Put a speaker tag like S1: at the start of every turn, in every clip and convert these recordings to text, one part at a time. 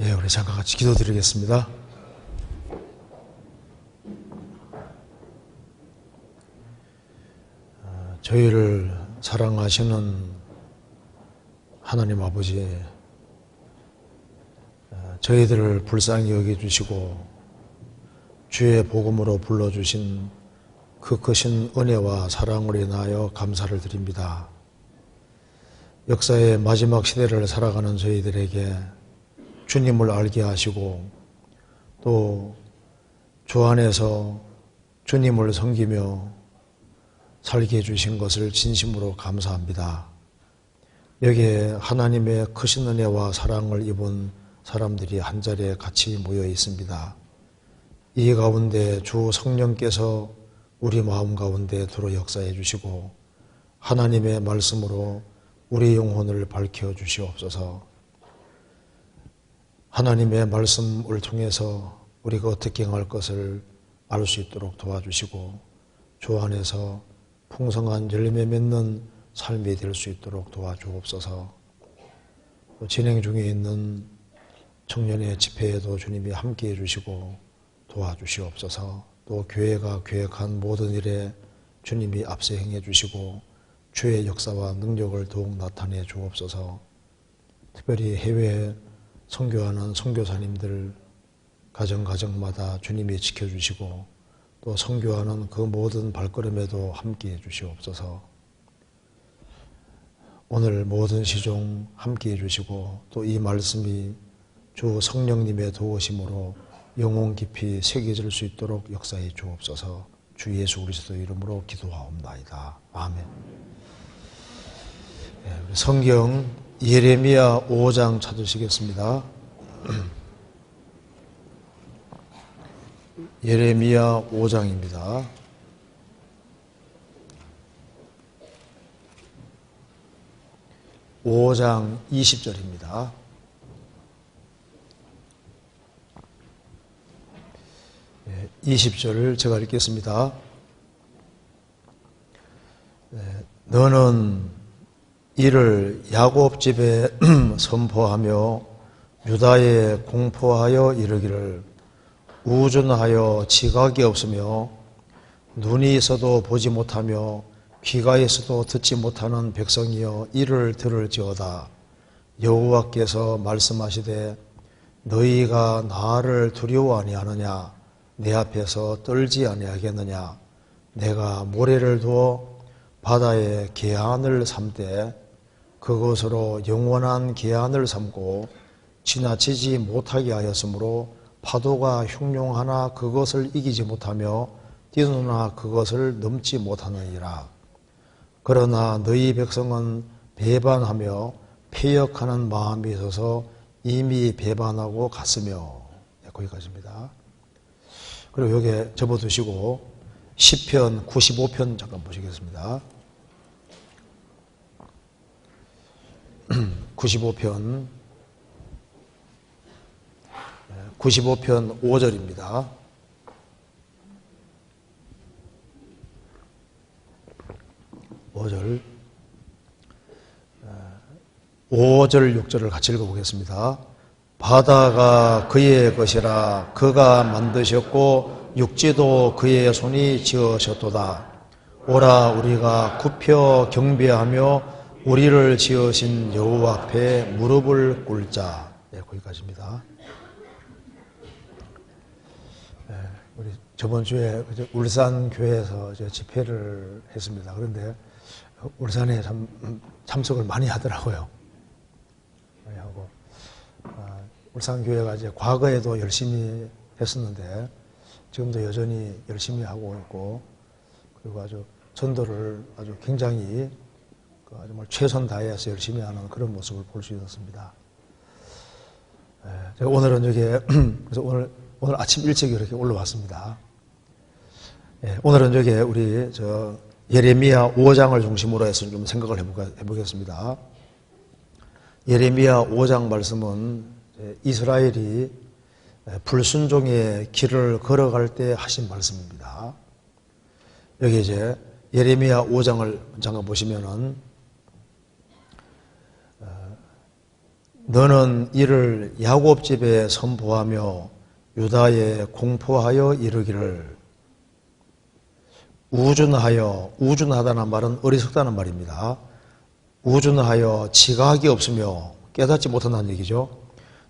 S1: 예, 우리 잠깐 같이 기도드리겠습니다. 저희를 사랑하시는 하나님 아버지, 저희들을 불쌍히 여겨주시고 주의 복음으로 불러주신 그 크신 은혜와 사랑으로 인하여 감사를 드립니다. 역사의 마지막 시대를 살아가는 저희들에게 주님을 알게 하시고 또 주 안에서 주님을 섬기며 살게 해주신 것을 진심으로 감사합니다. 여기에 하나님의 크신 은혜와 사랑을 입은 사람들이 한자리에 같이 모여 있습니다. 이 가운데 주 성령께서 우리 마음 가운데 들어 역사해 주시고 하나님의 말씀으로 우리 영혼을 밝혀 주시옵소서. 하나님의 말씀을 통해서 우리가 어떻게 행할 것을 알 수 있도록 도와주시고 주 안에서 풍성한 열매 맺는 삶이 될 수 있도록 도와주옵소서. 진행 중에 있는 청년의 집회에도 주님이 함께해 주시고 도와주시옵소서. 또 교회가 계획한 모든 일에 주님이 앞서 행해 주시고 주의 역사와 능력을 더욱 나타내 주옵소서. 특별히 해외에 선교하는 선교사님들 가정가정마다 주님이 지켜주시고 또 선교하는 그 모든 발걸음에도 함께해 주시옵소서. 오늘 모든 시종 함께해 주시고 또 이 말씀이 주 성령님의 도우심으로 영혼 깊이 새겨질 수 있도록 역사해 주옵소서. 주 예수 그리스도 이름으로 기도하옵나이다. 아멘. 성경 예레미야 5장 찾으시겠습니다. 예레미야 5장입니다. (5장) 20절입니다. 네, 20절을 제가 읽겠습니다. 네, 너는 이를 야곱 집에 선포하며 유다에 공포하여 이르기를 우준하여 지각이 없으며 눈이 있어도 보지 못하며 귀가 있어도 듣지 못하는 백성이여 이를 들을지어다. 여호와께서 말씀하시되 너희가 나를 두려워 아니하느냐? 내 앞에서 떨지 아니하겠느냐? 내가 모래를 두어 바다에 계한을 삼되 그것으로 영원한 계한을 삼고 지나치지 못하게 하였으므로 파도가 흉룡하나 그것을 이기지 못하며 뛰노나 그것을 넘지 못하느니라. 그러나 너희 백성은 배반하며 패역하는 마음이 있어서 이미 배반하고 갔으며. 네, 거기까지입니다. 그리고 여기에 접어두시고 시편 95편 잠깐 보시겠습니다. 95편 5절입니다. 5절 6절을 같이 읽어보겠습니다. 바다가 그의 것이라 그가 만드셨고 육지도 그의 손이 지으셨도다. 오라 우리가 굽혀 경배하며 우리를 지으신 여호와 앞에 무릎을 꿇자. 네, 거기까지입니다. 네, 우리 저번 주에 울산 교회에서 집회를 했습니다. 그런데 울산에 참석을 많이 하더라고요. 많이 하고 울산 교회가 이제 과거에도 열심히 했었는데 지금도 여전히 열심히 하고 있고 그리고 아주 전도를 아주 굉장히 정말 최선 다해서 열심히 하는 그런 모습을 볼 수 있었습니다. 제가 오늘은 그래서 오늘 아침 일찍 이렇게 올라왔습니다. 오늘은 우리 예레미야 5장을 중심으로 해서 좀 생각을 해보겠습니다. 예레미야 5장 말씀은 이스라엘이 불순종의 길을 걸어갈 때 하신 말씀입니다. 여기 이제 예레미야 5장을 잠깐 보시면은 너는 이를 야곱 집에 선포하며 유다에 공포하여 이르기를. 우준하다는 말은 어리석다는 말입니다. 우준하여 지각이 없으며 깨닫지 못한다는 얘기죠.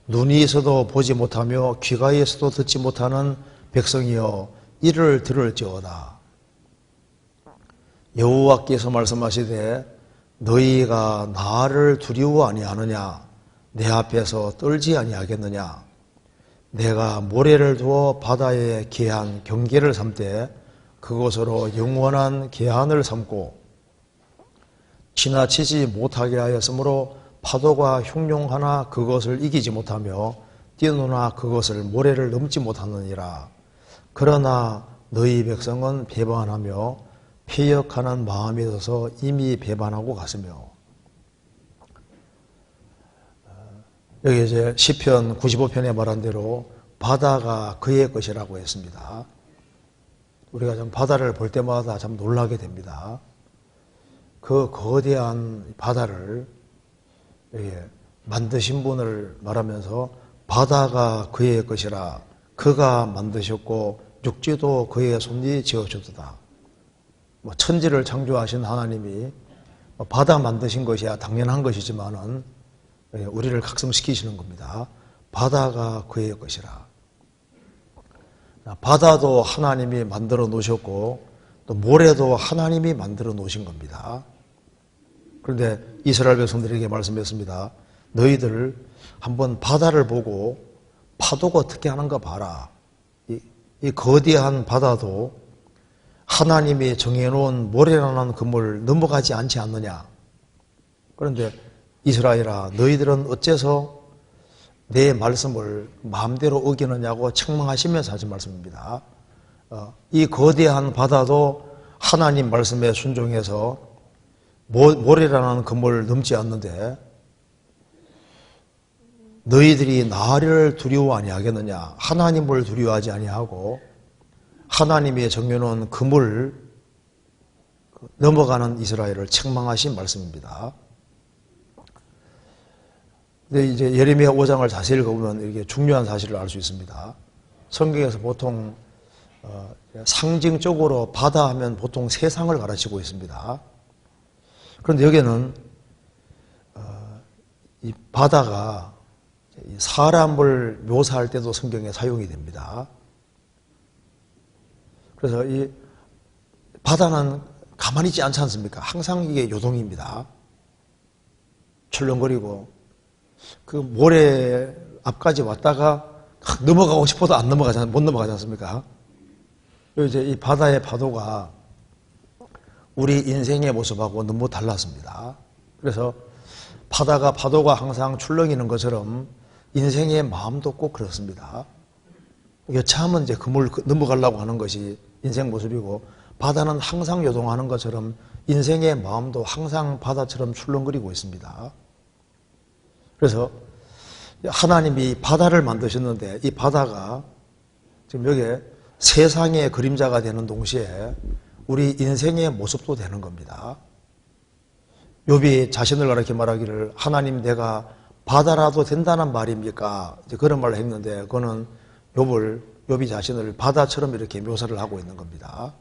S1: 눈이 있어도 보지 못하며 귀가 있어도 듣지 못하는 백성이여 이를 들을지어다. 여호와께서 말씀하시되 너희가 나를 두려워 아니하느냐? 내 앞에서 떨지 아니하겠느냐? 내가 모래를 두어 바다에 계한 경계를 삼되 그곳으로 영원한 계한을 삼고 지나치지 못하게 하였으므로 파도가 흉룡하나 그것을 이기지 못하며 뛰노나 그것을 모래를 넘지 못하느니라. 그러나 너희 백성은 배반하며 패역하는 마음이 들어서 이미 배반하고 갔으며. 여기 이제 시편 95편에 말한 대로 바다가 그의 것이라고 했습니다. 우리가 좀 바다를 볼 때마다 참 놀라게 됩니다. 그 거대한 바다를 만드신 분을 말하면서 바다가 그의 것이라 그가 만드셨고 육지도 그의 손이 지어주도다. 천지를 창조하신 하나님이 바다 만드신 것이야 당연한 것이지만은 우리를 각성시키시는 겁니다. 바다가 그의 것이라. 바다도 하나님이 만들어 놓으셨고 또 모래도 하나님이 만들어 놓으신 겁니다. 그런데 이스라엘 백성들에게 말씀했습니다. 너희들 한번 바다를 보고 파도가 어떻게 하는가 봐라. 이 거대한 바다도 하나님이 정해놓은 모래라는 그물 넘어가지 않지 않느냐. 그런데 이스라엘아 너희들은 어째서 내 말씀을 마음대로 어기느냐고 책망하시면서 하신 말씀입니다. 이 거대한 바다도 하나님 말씀에 순종해서 모래라는 그물을 넘지 않는데 너희들이 나를 두려워 아니하겠느냐. 하나님을 두려워하지 아니하고 하나님이 정해놓은 그물 넘어가는 이스라엘을 책망하신 말씀입니다. 근데 이제 예레미야 5장을 자세히 읽어보면 이렇게 중요한 사실을 알 수 있습니다. 성경에서 보통 상징적으로 바다 하면 보통 세상을 가르치고 있습니다. 그런데 여기는 이 바다가 사람을 묘사할 때도 성경에 사용이 됩니다. 그래서 이 바다는 가만히 있지 않지 않습니까? 항상 이게 요동입니다. 출렁거리고 그 모래 앞까지 왔다가 넘어가고 싶어도 안 넘어가지, 못 넘어가지 않습니까? 이제 이 바다의 파도가 우리 인생의 모습하고 너무 달랐습니다. 그래서 파도가 항상 출렁이는 것처럼 인생의 마음도 꼭 그렇습니다. 여차하면 이제 그물 넘어가려고 하는 것이 인생 모습이고 바다는 항상 요동하는 것처럼 인생의 마음도 항상 바다처럼 출렁거리고 있습니다. 그래서 하나님이 바다를 만드셨는데 이 바다가 지금 여기에 세상의 그림자가 되는 동시에 우리 인생의 모습도 되는 겁니다. 욥이 자신을 이렇게 말하기를 하나님 내가 바다라도 된다는 말입니까? 이제 그런 말을 했는데 그거는 욥이 자신을 바다처럼 이렇게 묘사를 하고 있는 겁니다.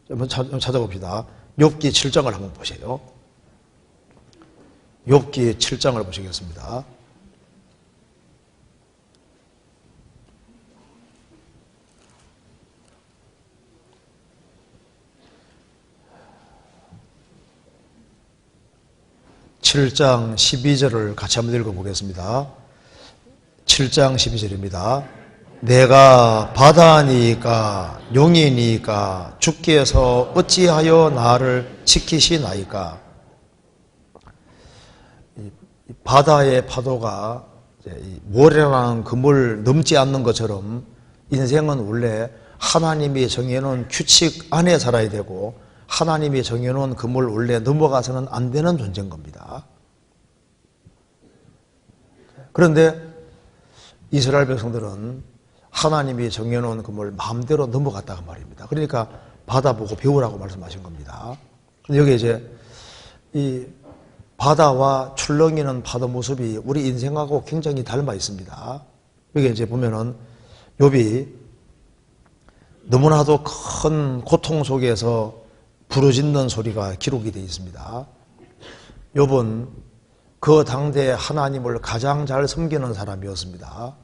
S1: 한번 찾아봅시다. 욥기 7장을 한번 보세요. 욥기 7장을 보시겠습니다. (7장) 12절을 같이 한번 읽어보겠습니다. 7장 12절입니다. 내가 바다니까 용이니까 주께서 어찌하여 나를 지키시나이까. 바다의 파도가 모래라는 그물 넘지 않는 것처럼 인생은 원래 하나님이 정해놓은 규칙 안에 살아야 되고 하나님이 정해놓은 그물 원래 넘어가서는 안 되는 존재인 겁니다. 그런데 이스라엘 백성들은 하나님이 정해놓은 그물 마음대로 넘어갔다고 말입니다. 그러니까 바다 보고 배우라고 말씀하신 겁니다. 여기 이제 이 바다와 출렁이는 파도 모습이 우리 인생하고 굉장히 닮아 있습니다. 여기 이제 보면은 욥이 너무나도 큰 고통 속에서 부르짖는 소리가 기록이 되어 있습니다. 욥은 그 당대 하나님을 가장 잘 섬기는 사람이었습니다.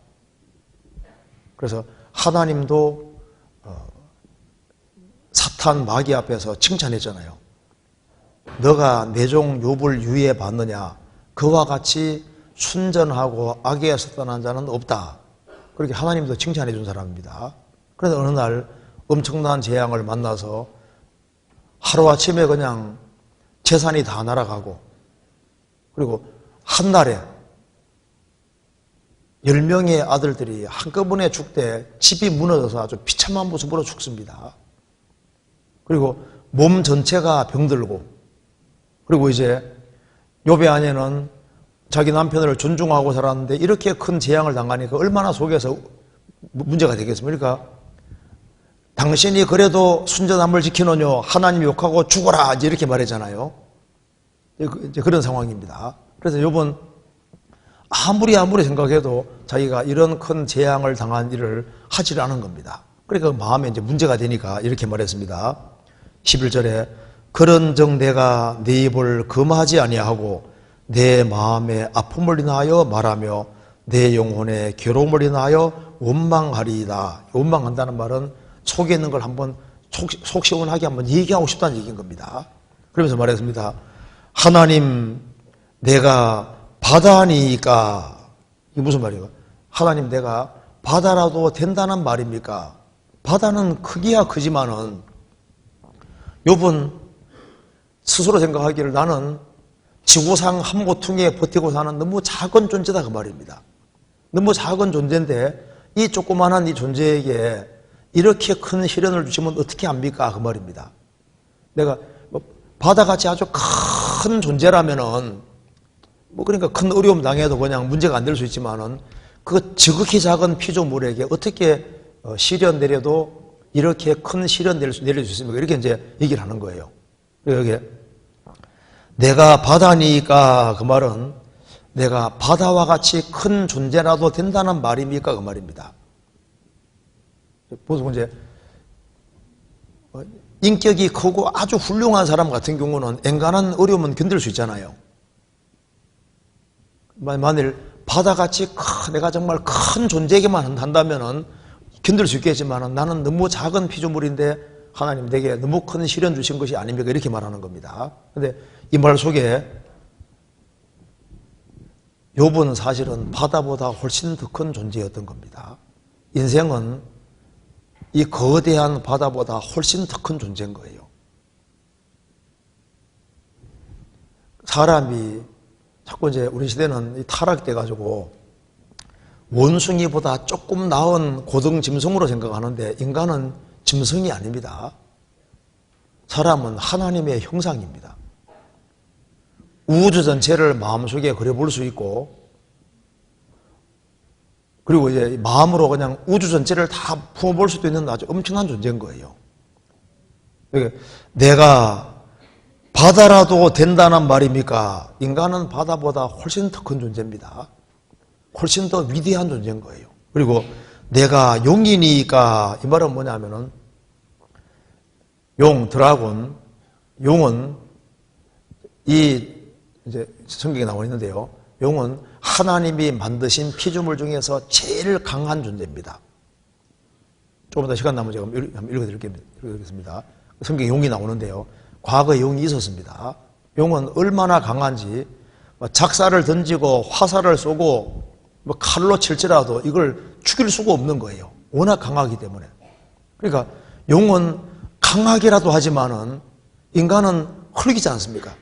S1: 그래서 하나님도 사탄 마귀 앞에서 칭찬했잖아요. 너가 내 종 욥을 유의해 봤느냐? 그와 같이 순전하고 악에서 떠난 자는 없다. 그렇게 하나님도 칭찬해 준 사람입니다. 그런데 어느 날 엄청난 재앙을 만나서 하루아침에 그냥 재산이 다 날아가고, 그리고 한날에 10명의 아들들이 한꺼번에 죽되 집이 무너져서 아주 비참한 모습으로 죽습니다. 그리고 몸 전체가 병들고, 그리고 이제 욥의 아내는 자기 남편을 존중하고 살았는데 이렇게 큰 재앙을 당하니까 얼마나 속에서 문제가 되겠습니까? 당신이 그래도 순전함을 지키느뇨 하나님 욕하고 죽어라 이렇게 말했잖아요. 이제 그런 상황입니다. 그래서 욥은 아무리 생각해도 자기가 이런 큰 재앙을 당한 일을 하지 않은 겁니다. 그러니까 마음에 이제 문제가 되니까 이렇게 말했습니다. 11절에 그런즉 내가 네 입을 금하지 아니하고 내 마음에 아픔을 인하여 말하며 내 영혼에 괴로움을 인하여 원망하리이다. 원망한다는 말은 속에 있는 걸 한번 속 시원하게 한번 얘기하고 싶다는 얘기인 겁니다. 그러면서 말했습니다. 하나님 내가 바다니까, 이게 무슨 말이에요? 하나님 내가 바다라도 된다는 말입니까? 바다는 크기야 크지만은 욥은 스스로 생각하기를 나는 지구상 한 모퉁이에 버티고 사는 너무 작은 존재다 그 말입니다. 너무 작은 존재인데 이 조그만한 이 존재에게 이렇게 큰 시련을 주시면 어떻게 합니까? 그 말입니다. 내가 바다같이 아주 큰 존재라면은 그러니까 큰 어려움 당해도 그냥 문제가 안 될 수 있지만은 그 지극히 작은 피조물에게 어떻게 시련 내려도 이렇게 큰 시련 내릴 수 있습니까? 이렇게 이제 얘기를 하는 거예요. 여기 내가 바다니까 그 말은 내가 바다와 같이 큰 존재라도 된다는 말입니까? 그 말입니다. 보통 이제 인격이 크고 아주 훌륭한 사람 같은 경우는 엔간한 어려움은 견딜 수 있잖아요. 만일 바다같이 내가 정말 큰 존재에게만 한다면은 견딜 수 있겠지만 나는 너무 작은 피조물인데 하나님 내게 너무 큰 시련 주신 것이 아닙니까? 이렇게 말하는 겁니다. 그런데 이 말 속에 욥은 사실은 바다보다 훨씬 더 큰 존재였던 겁니다. 인생은 이 거대한 바다보다 훨씬 더 큰 존재인 거예요. 사람이 자꾸 이제 우리 시대는 타락돼가지고 원숭이보다 조금 나은 고등 짐승으로 생각하는데 인간은 짐승이 아닙니다. 사람은 하나님의 형상입니다. 우주 전체를 마음속에 그려볼 수 있고, 그리고 이제 마음으로 그냥 우주 전체를 다 품어볼 수도 있는 아주 엄청난 존재인 거예요. 내가 바다라도 된다는 말입니까? 인간은 바다보다 훨씬 더 큰 존재입니다. 훨씬 더 위대한 존재인 거예요. 그리고 내가 용이니까 이 말은 뭐냐면은 드라곤, 용은 이제 성경에 나와 있는데요. 용은 하나님이 만드신 피조물 중에서 제일 강한 존재입니다. 조금 더 시간 남으면 제가 한번 읽어드리겠습니다. 성경에 용이 나오는데요. 과거에 용이 있었습니다. 용은 얼마나 강한지 작사를 던지고 화살을 쏘고 칼로 칠지라도 이걸 죽일 수가 없는 거예요. 워낙 강하기 때문에. 그러니까 용은 강하기라도 하지만은 인간은 hul기지 않습니까?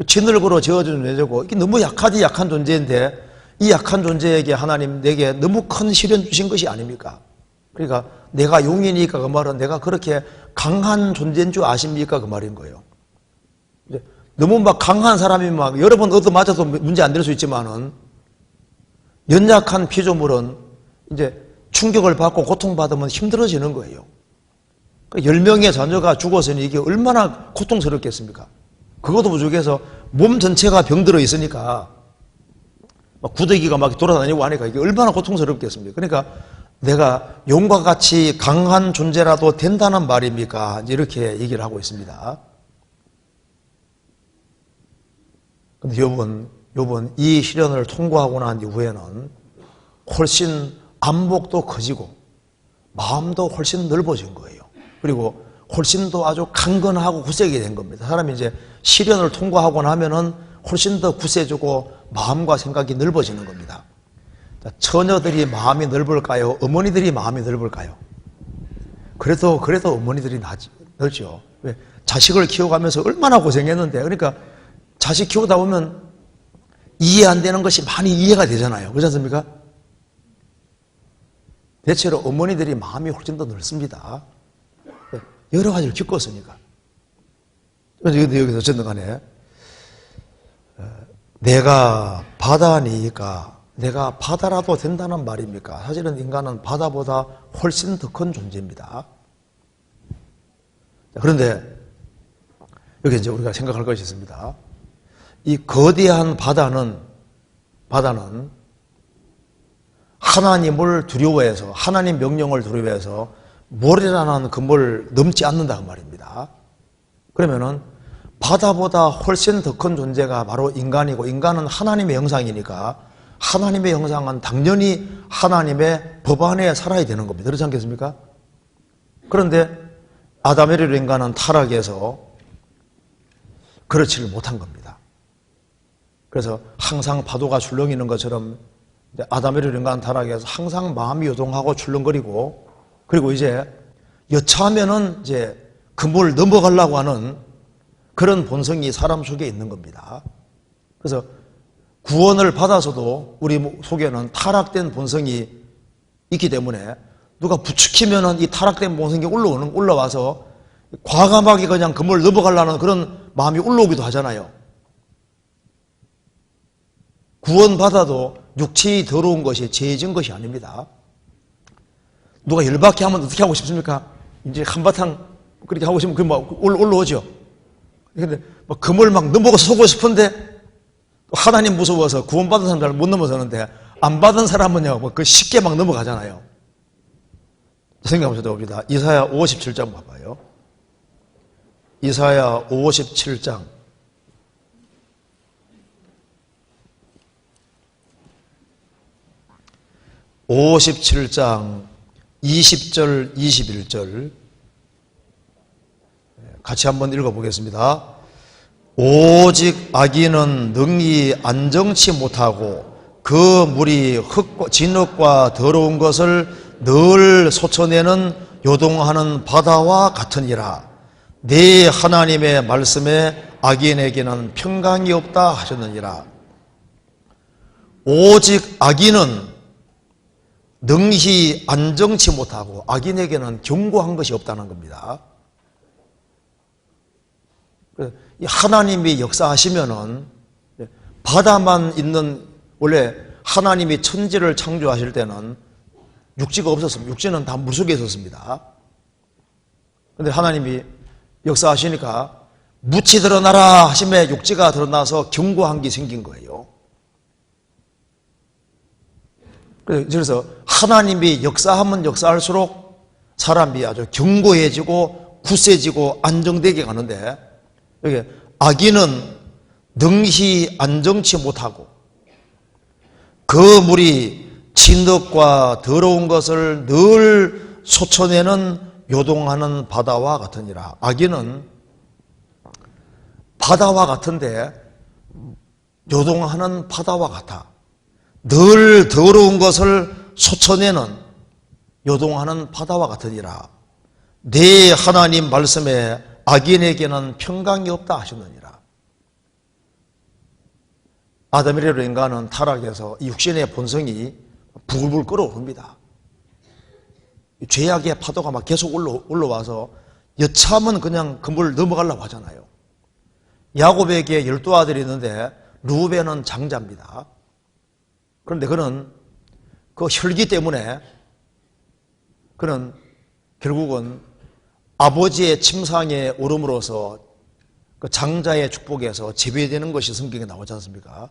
S1: 진흙으로 지어준 존재고 이게 너무 약한 존재인데 이 약한 존재에게 하나님 내게 너무 큰 시련 주신 것이 아닙니까? 그러니까 내가 용이니까 그 말은 내가 그렇게 강한 존재인 줄 아십니까? 그 말인 거예요. 너무 막 강한 사람이 막 여러 번 얻어맞아도 문제 안 될 수 있지만은 연약한 피조물은 이제 충격을 받고 고통받으면 힘들어지는 거예요. 10명의 자녀가 죽었으니 이게 얼마나 고통스럽겠습니까? 그것도 부족해서 몸 전체가 병들어 있으니까 막 구더기가 막 돌아다니고 하니까 이게 얼마나 고통스럽겠습니까? 그러니까 내가 용과 같이 강한 존재라도 된다는 말입니까? 이렇게 얘기를 하고 있습니다. 근데 요번 이 시련을 통과하고 난 이후에는 훨씬 안목도 커지고 마음도 훨씬 넓어진 거예요. 그리고 훨씬 더 아주 강건하고 굳세게 된 겁니다. 사람이 이제 시련을 통과하고 나면은 훨씬 더 굳세지고 마음과 생각이 넓어지는 겁니다. 처녀들이 마음이 넓을까요? 어머니들이 마음이 넓을까요? 그래도 어머니들이 넓죠. 왜? 자식을 키워가면서 얼마나 고생했는데, 그러니까 자식 키우다 보면 이해 안 되는 것이 많이 이해가 되잖아요. 그렇지 않습니까? 대체로 어머니들이 마음이 훨씬 더 넓습니다. 여러 가지를 겪었으니까. 그런데 여기서 어쨌든 간에 내가 바다니까 내가 바다라도 된다는 말입니까? 사실은 인간은 바다보다 훨씬 더 큰 존재입니다. 그런데 여기 이제 우리가 생각할 것이 있습니다. 이 거대한 바다는 하나님을 두려워해서, 하나님 명령을 두려워해서 모래라는 그물을 넘지 않는다 그 말입니다. 그러면은 바다보다 훨씬 더 큰 존재가 바로 인간이고, 인간은 하나님의 형상이니까 하나님의 형상은 당연히 하나님의 법 안에 살아야 되는 겁니다. 그렇지 않겠습니까? 그런데 아담에르 인간은 타락해서 그렇지를 못한 겁니다. 그래서 항상 파도가 출렁이는 것처럼 아담에르 인간 타락해서 항상 마음이 요동하고 출렁거리고, 그리고 이제 여차하면은 이제 그물 넘어가려고 하는 그런 본성이 사람 속에 있는 겁니다. 그래서 구원을 받아서도 우리 속에는 타락된 본성이 있기 때문에 누가 부추기면은 이 타락된 본성이 올라와서 과감하게 그냥 그물 넘어가려는 그런 마음이 올라오기도 하잖아요. 구원받아도 육체의 더러운 것이 죄진 것이 아닙니다. 누가 열받게 하면 어떻게 하고 싶습니까? 이제 한바탕 그렇게 하고 싶으면 막 올라오죠. 근데 막 그물 막 넘어가서 속고 싶은데 하나님 무서워서 구원받은 사람들 못 넘어서는데 안 받은 사람은요, 그 쉽게 막 넘어가잖아요. 생각해보셔도 봅니다. 이사야 57장 봐봐요. 이사야 57장. 57장 20절, 21절 같이 한번 읽어보겠습니다. 오직 악인은 능히 안정치 못하고 그 물이 진흙과 더러운 것을 늘 솟아내는 요동하는 바다와 같으니라. 네 하나님의 말씀에 악인에게는 평강이 없다 하셨느니라. 오직 악인은 능히 안정치 못하고 악인에게는 견고한 것이 없다는 겁니다. 하나님이 역사하시면은 바다만 있는, 원래 하나님이 천지를 창조하실 때는 육지가 없었습니다. 육지는 다 물속에 있었습니다. 그런데 하나님이 역사하시니까 묻이 드러나라 하심에 육지가 드러나서 견고한 게 생긴 거예요. 그래서 하나님이 역사하면 역사할수록 사람이 아주 견고해지고 굳세지고 안정되게 가는데, 여기 악인은 능히 안정치 못하고 그 물이 진흙과 더러운 것을 늘 솟아내는 요동하는 바다와 같으니라. 악인은 바다와 같은데 요동하는 바다와 같아. 늘 더러운 것을 솟아내는 요동하는 바다와 같으니라. 네 하나님 말씀에 악인에게는 평강이 없다 하셨느니라. 아담이레로 인간은 타락해서 이 육신의 본성이 부글부글 끓어오릅니다. 죄악의 파도가 막 계속 올라와서 여차하면 그냥 그물 넘어가려고 하잖아요. 야곱에게 12아들이 있는데 루벤은 장자입니다. 그런데 그는 그 혈기 때문에 그는 결국은 아버지의 침상에 오름으로써 그 장자의 축복에서 제외되는 것이 성경에 나오지 않습니까?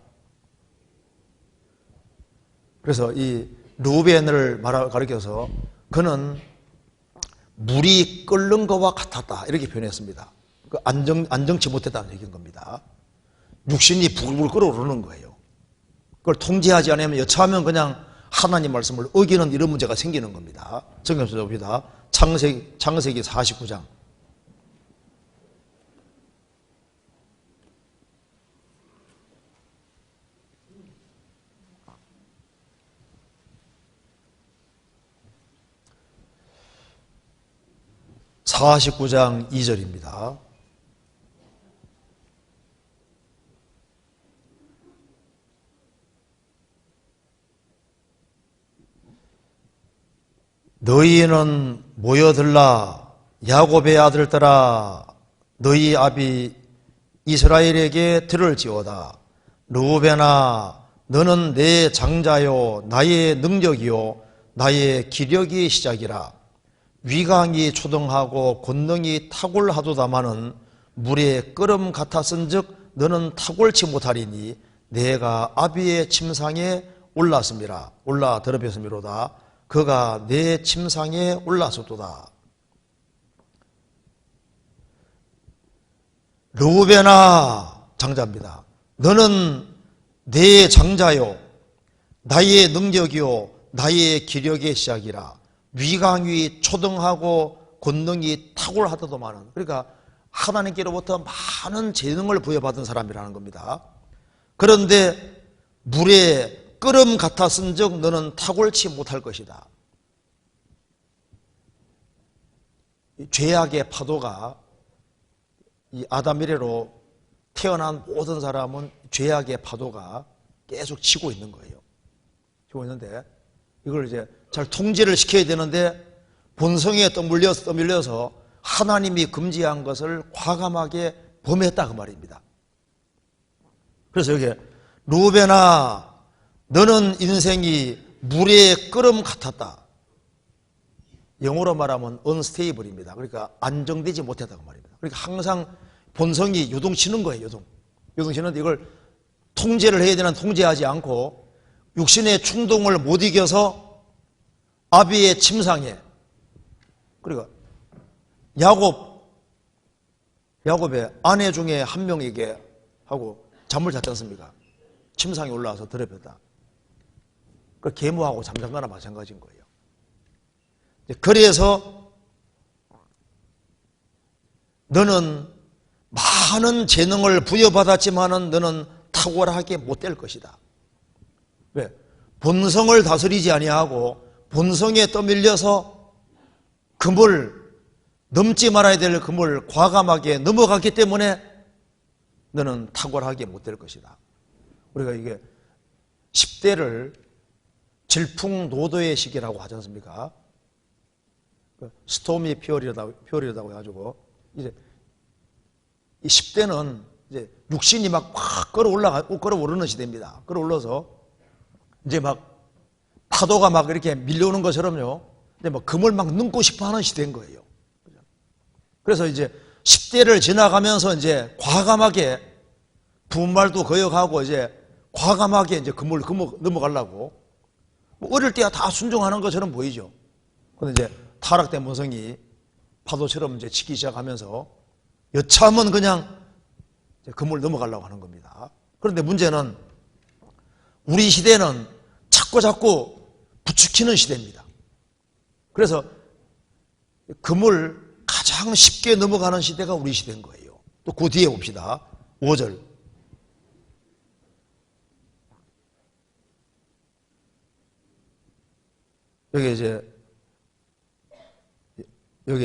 S1: 그래서 이 르우벤을 가리켜서 그는 물이 끓는 것과 같았다 이렇게 표현했습니다. 그 안정치 못했다는 얘기인 겁니다. 육신이 부글부글 끓어오르는 거예요. 그걸 통제하지 않으면 여차하면 그냥 하나님 말씀을 어기는 이런 문제가 생기는 겁니다. 성경에서 봅니다. 창세기 49장. (49장) 2절입니다. 너희는 모여들라 야곱의 아들들아 너희 아비 이스라엘에게 들을지어다. 르우벤아 너는 내 장자요 나의 능력이요 나의 기력이 시작이라. 위강이 초등하고 권능이 탁월하도다마는 물에 끓음 같았은즉 너는 탁월치 못하리니 내가 아비의 침상에 올랐음이라. 올라 더럽혔음이로다. 그가 내 침상에 올랐었도다. 르우벤아 장자입니다. 너는 내 장자요 나의 능력이요 나의 기력의 시작이라. 위강이 초등하고 권능이 탁월하다도마는, 그러니까 하나님께로부터 많은 재능을 부여받은 사람이라는 겁니다. 그런데 물에 끓음 같았은즉 너는 탁월치 못할 것이다. 죄악의 파도가 이 아담 이래로 태어난 모든 사람은 죄악의 파도가 계속 치고 있는 거예요. 치고 있는데 이걸 이제 잘 통제를 시켜야 되는데 본성에 떠밀려서 하나님이 금지한 것을 과감하게 범했다 그 말입니다. 그래서 여기 르우벤아 너는 인생이 물의 끓음 같았다. 영어로 말하면 unstable입니다. 그러니까 안정되지 못했다고 말입니다. 그러니까 항상 본성이 요동치는 거예요. 요동치는데 이걸 통제를 해야 되는 통제하지 않고 육신의 충동을 못 이겨서 아비의 침상에, 그러니까 야곱의 아내 중에 한 명에게 하고 잠을 잤지 않습니까? 침상에 올라와서 더럽혔다. 그 계모하고 잠잔 거나 마찬가지인 거예요. 그래서 너는 많은 재능을 부여받았지만은 너는 탁월하게 못 될 것이다. 왜? 본성을 다스리지 아니하고 본성에 떠밀려서 금을 넘지 말아야 될 금을 과감하게 넘어갔기 때문에 너는 탁월하게 못 될 것이다. 우리가 이게 10대를 질풍노도의 시기라고 하지 않습니까? 스토미 피어리다고 해가지고 이제 이 10대는 이제 육신이 막 끌어오르는 시대입니다. 끌어올라서 이제 막 파도가 막 이렇게 밀려오는 것처럼요. 근데 막 금을 막 넘고 싶어 하는 시대인 거예요. 그래서 이제 10대를 지나가면서 이제 과감하게 부모말도 거역하고 이제 과감하게 이제 금을 넘어가려고 어릴 때야 다 순종하는 것처럼 보이죠. 그런데 이제 타락된 본성이 파도처럼 이제 치기 시작하면서 여차하면 그냥 금을 넘어가려고 하는 겁니다. 그런데 문제는 우리 시대는 자꾸 부추기는 시대입니다. 그래서 금을 가장 쉽게 넘어가는 시대가 우리 시대인 거예요. 또 그 뒤에 봅시다. 5절. 여기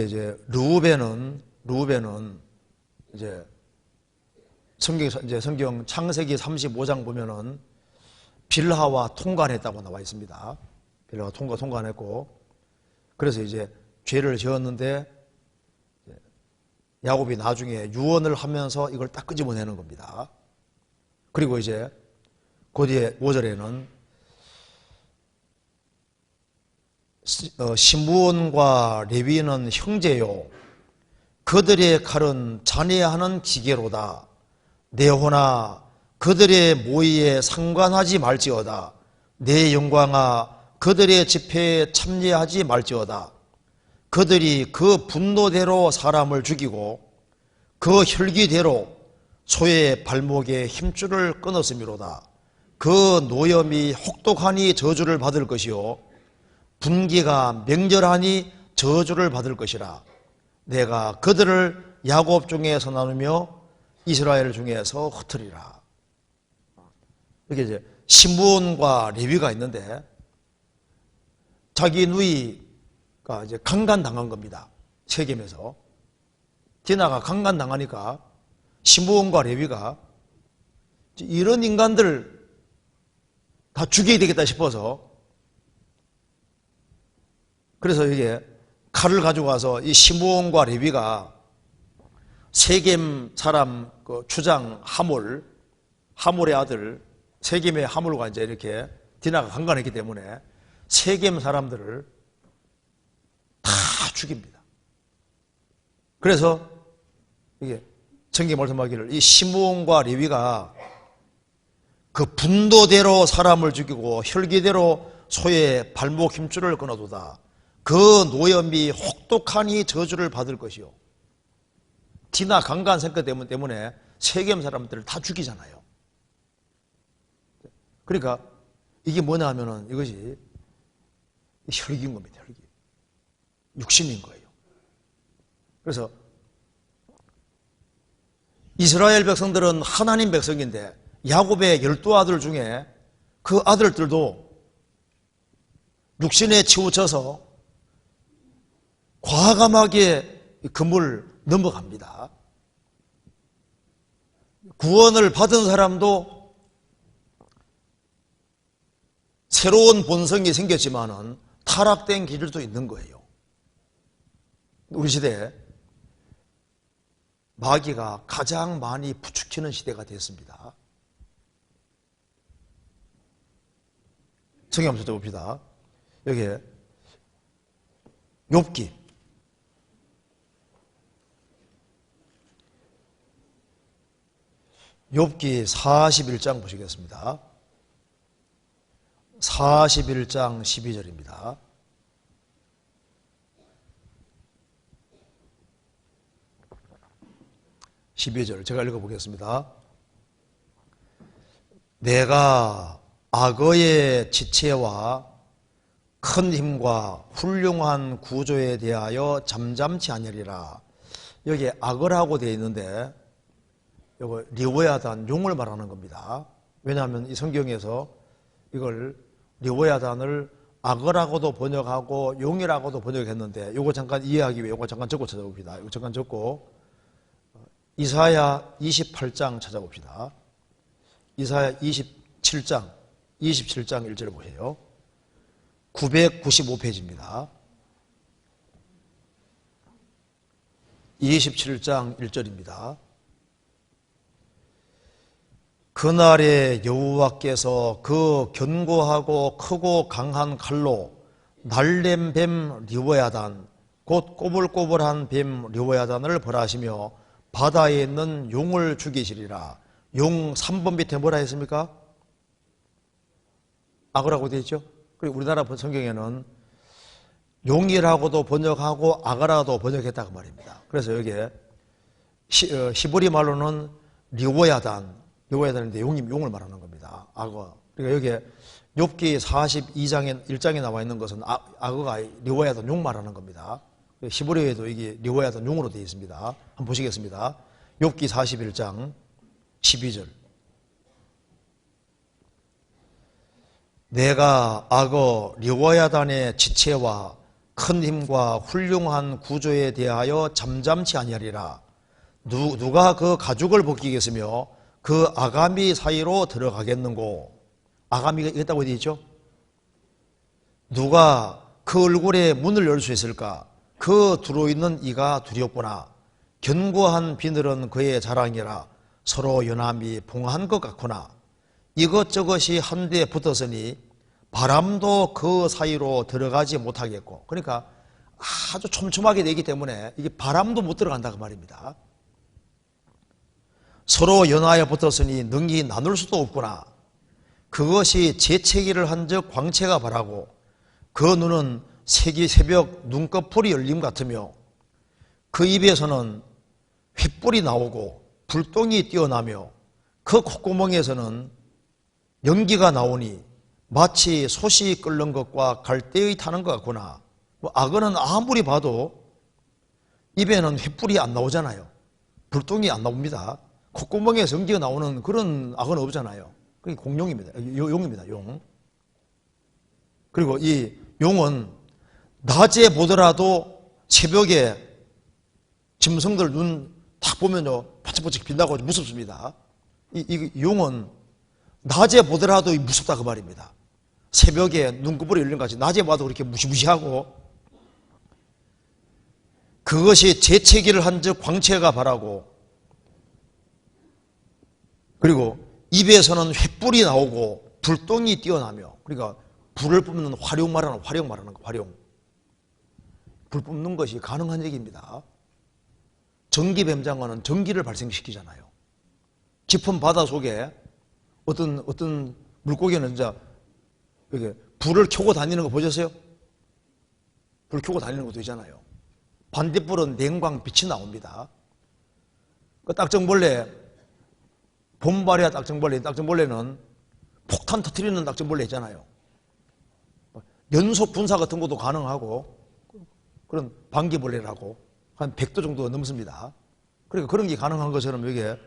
S1: 이제 르우벤은 이제 성경 창세기 35장 보면은 빌하와 통관했다고 나와 있습니다. 빌하와 통관했고, 그래서 이제 죄를 지었는데 야곱이 나중에 유언을 하면서 이걸 딱 끄집어내는 겁니다. 그리고 이제 그 뒤에 5절에는 시므온과 레위는 형제요 그들의 칼은 잔해하는 기계로다. 내 호나 그들의 모의에 상관하지 말지어다. 내 영광아 그들의 집회에 참여하지 말지어다. 그들이 그 분노대로 사람을 죽이고 그 혈기대로 소의 발목에 힘줄을 끊었음이로다. 그 노염이 혹독하니 저주를 받을 것이요 분기가 맹렬하니 저주를 받을 것이라. 내가 그들을 야곱 중에서 나누며 이스라엘 중에서 흩으리라. 이게 이제 시므온과 레위가 있는데 자기 누이가 이제 강간당한 겁니다. 세겜에서. 디나가 강간당하니까 시므온과 레위가 이런 인간들 다 죽여야 되겠다 싶어서 그래서 이게 칼을 가지고 와서 이 시므온과 레위가 세겜 사람 그 주장 하몰의 아들 세겜의 하몰과 이제 이렇게 디나가 강간했기 때문에 세겜 사람들을 다 죽입니다. 그래서 이게 성경에 말씀하기를 이 시므온과 레위가 그 분도대로 사람을 죽이고 혈기대로 소의 발목 힘줄을 끊어두다. 그 노염이 혹독하니 저주를 받을 것이요. 디나 강간 생각 때문에 세겜 사람들을 다 죽이잖아요. 그러니까 이게 뭐냐 하면은 이것이 혈기인 겁니다. 혈기. 육신인 거예요. 그래서 이스라엘 백성들은 하나님 백성인데 야곱의 12아들 중에 그 아들들도 육신에 치우쳐서 과감하게 금을 넘어갑니다. 구원을 받은 사람도 새로운 본성이 생겼지만은 타락된 길도 있는 거예요. 우리 시대에 마귀가 가장 많이 부추기는 시대가 됐습니다. 성경 한번 찾아봅시다. 여기에 욥기 41장 보시겠습니다. 41장 12절입니다. 제가 읽어보겠습니다. 내가 악어의 지체와 큰 힘과 훌륭한 구조에 대하여 잠잠치 아니리라. 여기에 악어라고 되어 있는데 이거 리오야단 용을 말하는 겁니다. 왜냐하면 이 성경에서 이걸 리오야단을 악어라고도 번역하고 용이라고도 번역했는데 이거 잠깐 이해하기 위해 이거 잠깐 적고 찾아봅시다. 이거 잠깐 적고 이사야 28장 찾아봅시다. 이사야 27장 1절 보세요. 995페이지입니다. 27장 1절입니다. 그날에 여호와께서 그 견고하고 크고 강한 칼로 날렘 뱀 리오야단 곧 꼬불꼬불한 뱀 리오야단을 벌하시며 바다에 있는 용을 죽이시리라. 용 3번 밑에 뭐라 했습니까? 악어라고 되어 있죠. 그리고 우리나라 성경에는 용이라고도 번역하고 악어라고도 번역했다고 말입니다. 그래서 여기에 히브리 말로는 리오야단인데 용을 말하는 겁니다. 악어. 그러니까 여기에 욥기 42장에 1장에 나와 있는 것은 악어가 리오야단 용 말하는 겁니다. 히브리어에도 이게 리오야단 용으로 되어 있습니다. 한번 보시겠습니다. 욥기 41장 12절. 내가 악어 리오야단의 지체와 큰 힘과 훌륭한 구조에 대하여 잠잠치 아니하리라. 누가 그 가죽을 벗기겠으며 그 아가미 사이로 들어가겠는고. 아가미가 있다고 되어 있죠. 누가 그 얼굴에 문을 열 수 있을까? 그 들어있는 이가 두렵구나. 견고한 비늘은 그의 자랑이라. 서로 연함이 봉한 것 같구나. 이것저것이 한데 붙었으니 바람도 그 사이로 들어가지 못하겠고. 그러니까 아주 촘촘하게 되기 때문에 이게 바람도 못 들어간다 그 말입니다. 서로 연하에 붙었으니 능히 나눌 수도 없구나. 그것이 재채기를 한즉 광채가 바라고 그 눈은 새벽 눈꺼풀이 열림 같으며 그 입에서는 횃불이 나오고 불똥이 뛰어나며 그 콧구멍에서는 연기가 나오니 마치 솥이 끓는 것과 갈대의 타는 것 같구나. 악어는 아무리 봐도 입에는 횃불이 안 나오잖아요. 불똥이 안 나옵니다. 콧구멍에서 연기가 나오는 그런 악어는 없잖아요. 그게 공룡입니다. 용입니다. 용. 그리고 이 용은 낮에 보더라도 새벽에 짐승들 눈 딱 보면요 반짝반짝 빛나고 무섭습니다. 이 용은 낮에 보더라도 무섭다 그 말입니다. 새벽에 눈꺼풀이 열린 것 같이 낮에 봐도 그렇게 무시무시하고 그것이 재채기를 한즉 광채가 바라고 그리고 입에서는 횃불이 나오고 불똥이 뛰어나며 그러니까 불을 뿜는 화룡 말하는 거 화룡 불 뿜는 것이 가능한 얘기입니다. 전기뱀장어는 전기를 발생시키잖아요. 깊은 바다 속에 어떤 물고기는 이제 이렇게 불을 켜고 다니는 거 보셨어요? 불 켜고 다니는 것도 있잖아요. 반딧불은 냉광 빛이 나옵니다. 그 딱정벌레, 봄바리아 딱정벌레는 폭탄 터뜨리는 딱정벌레 있잖아요. 연속 분사 같은 것도 가능하고 그런 방귀벌레라고 한 100도 정도 넘습니다. 그러니까 그런 게 가능한 것처럼 여기에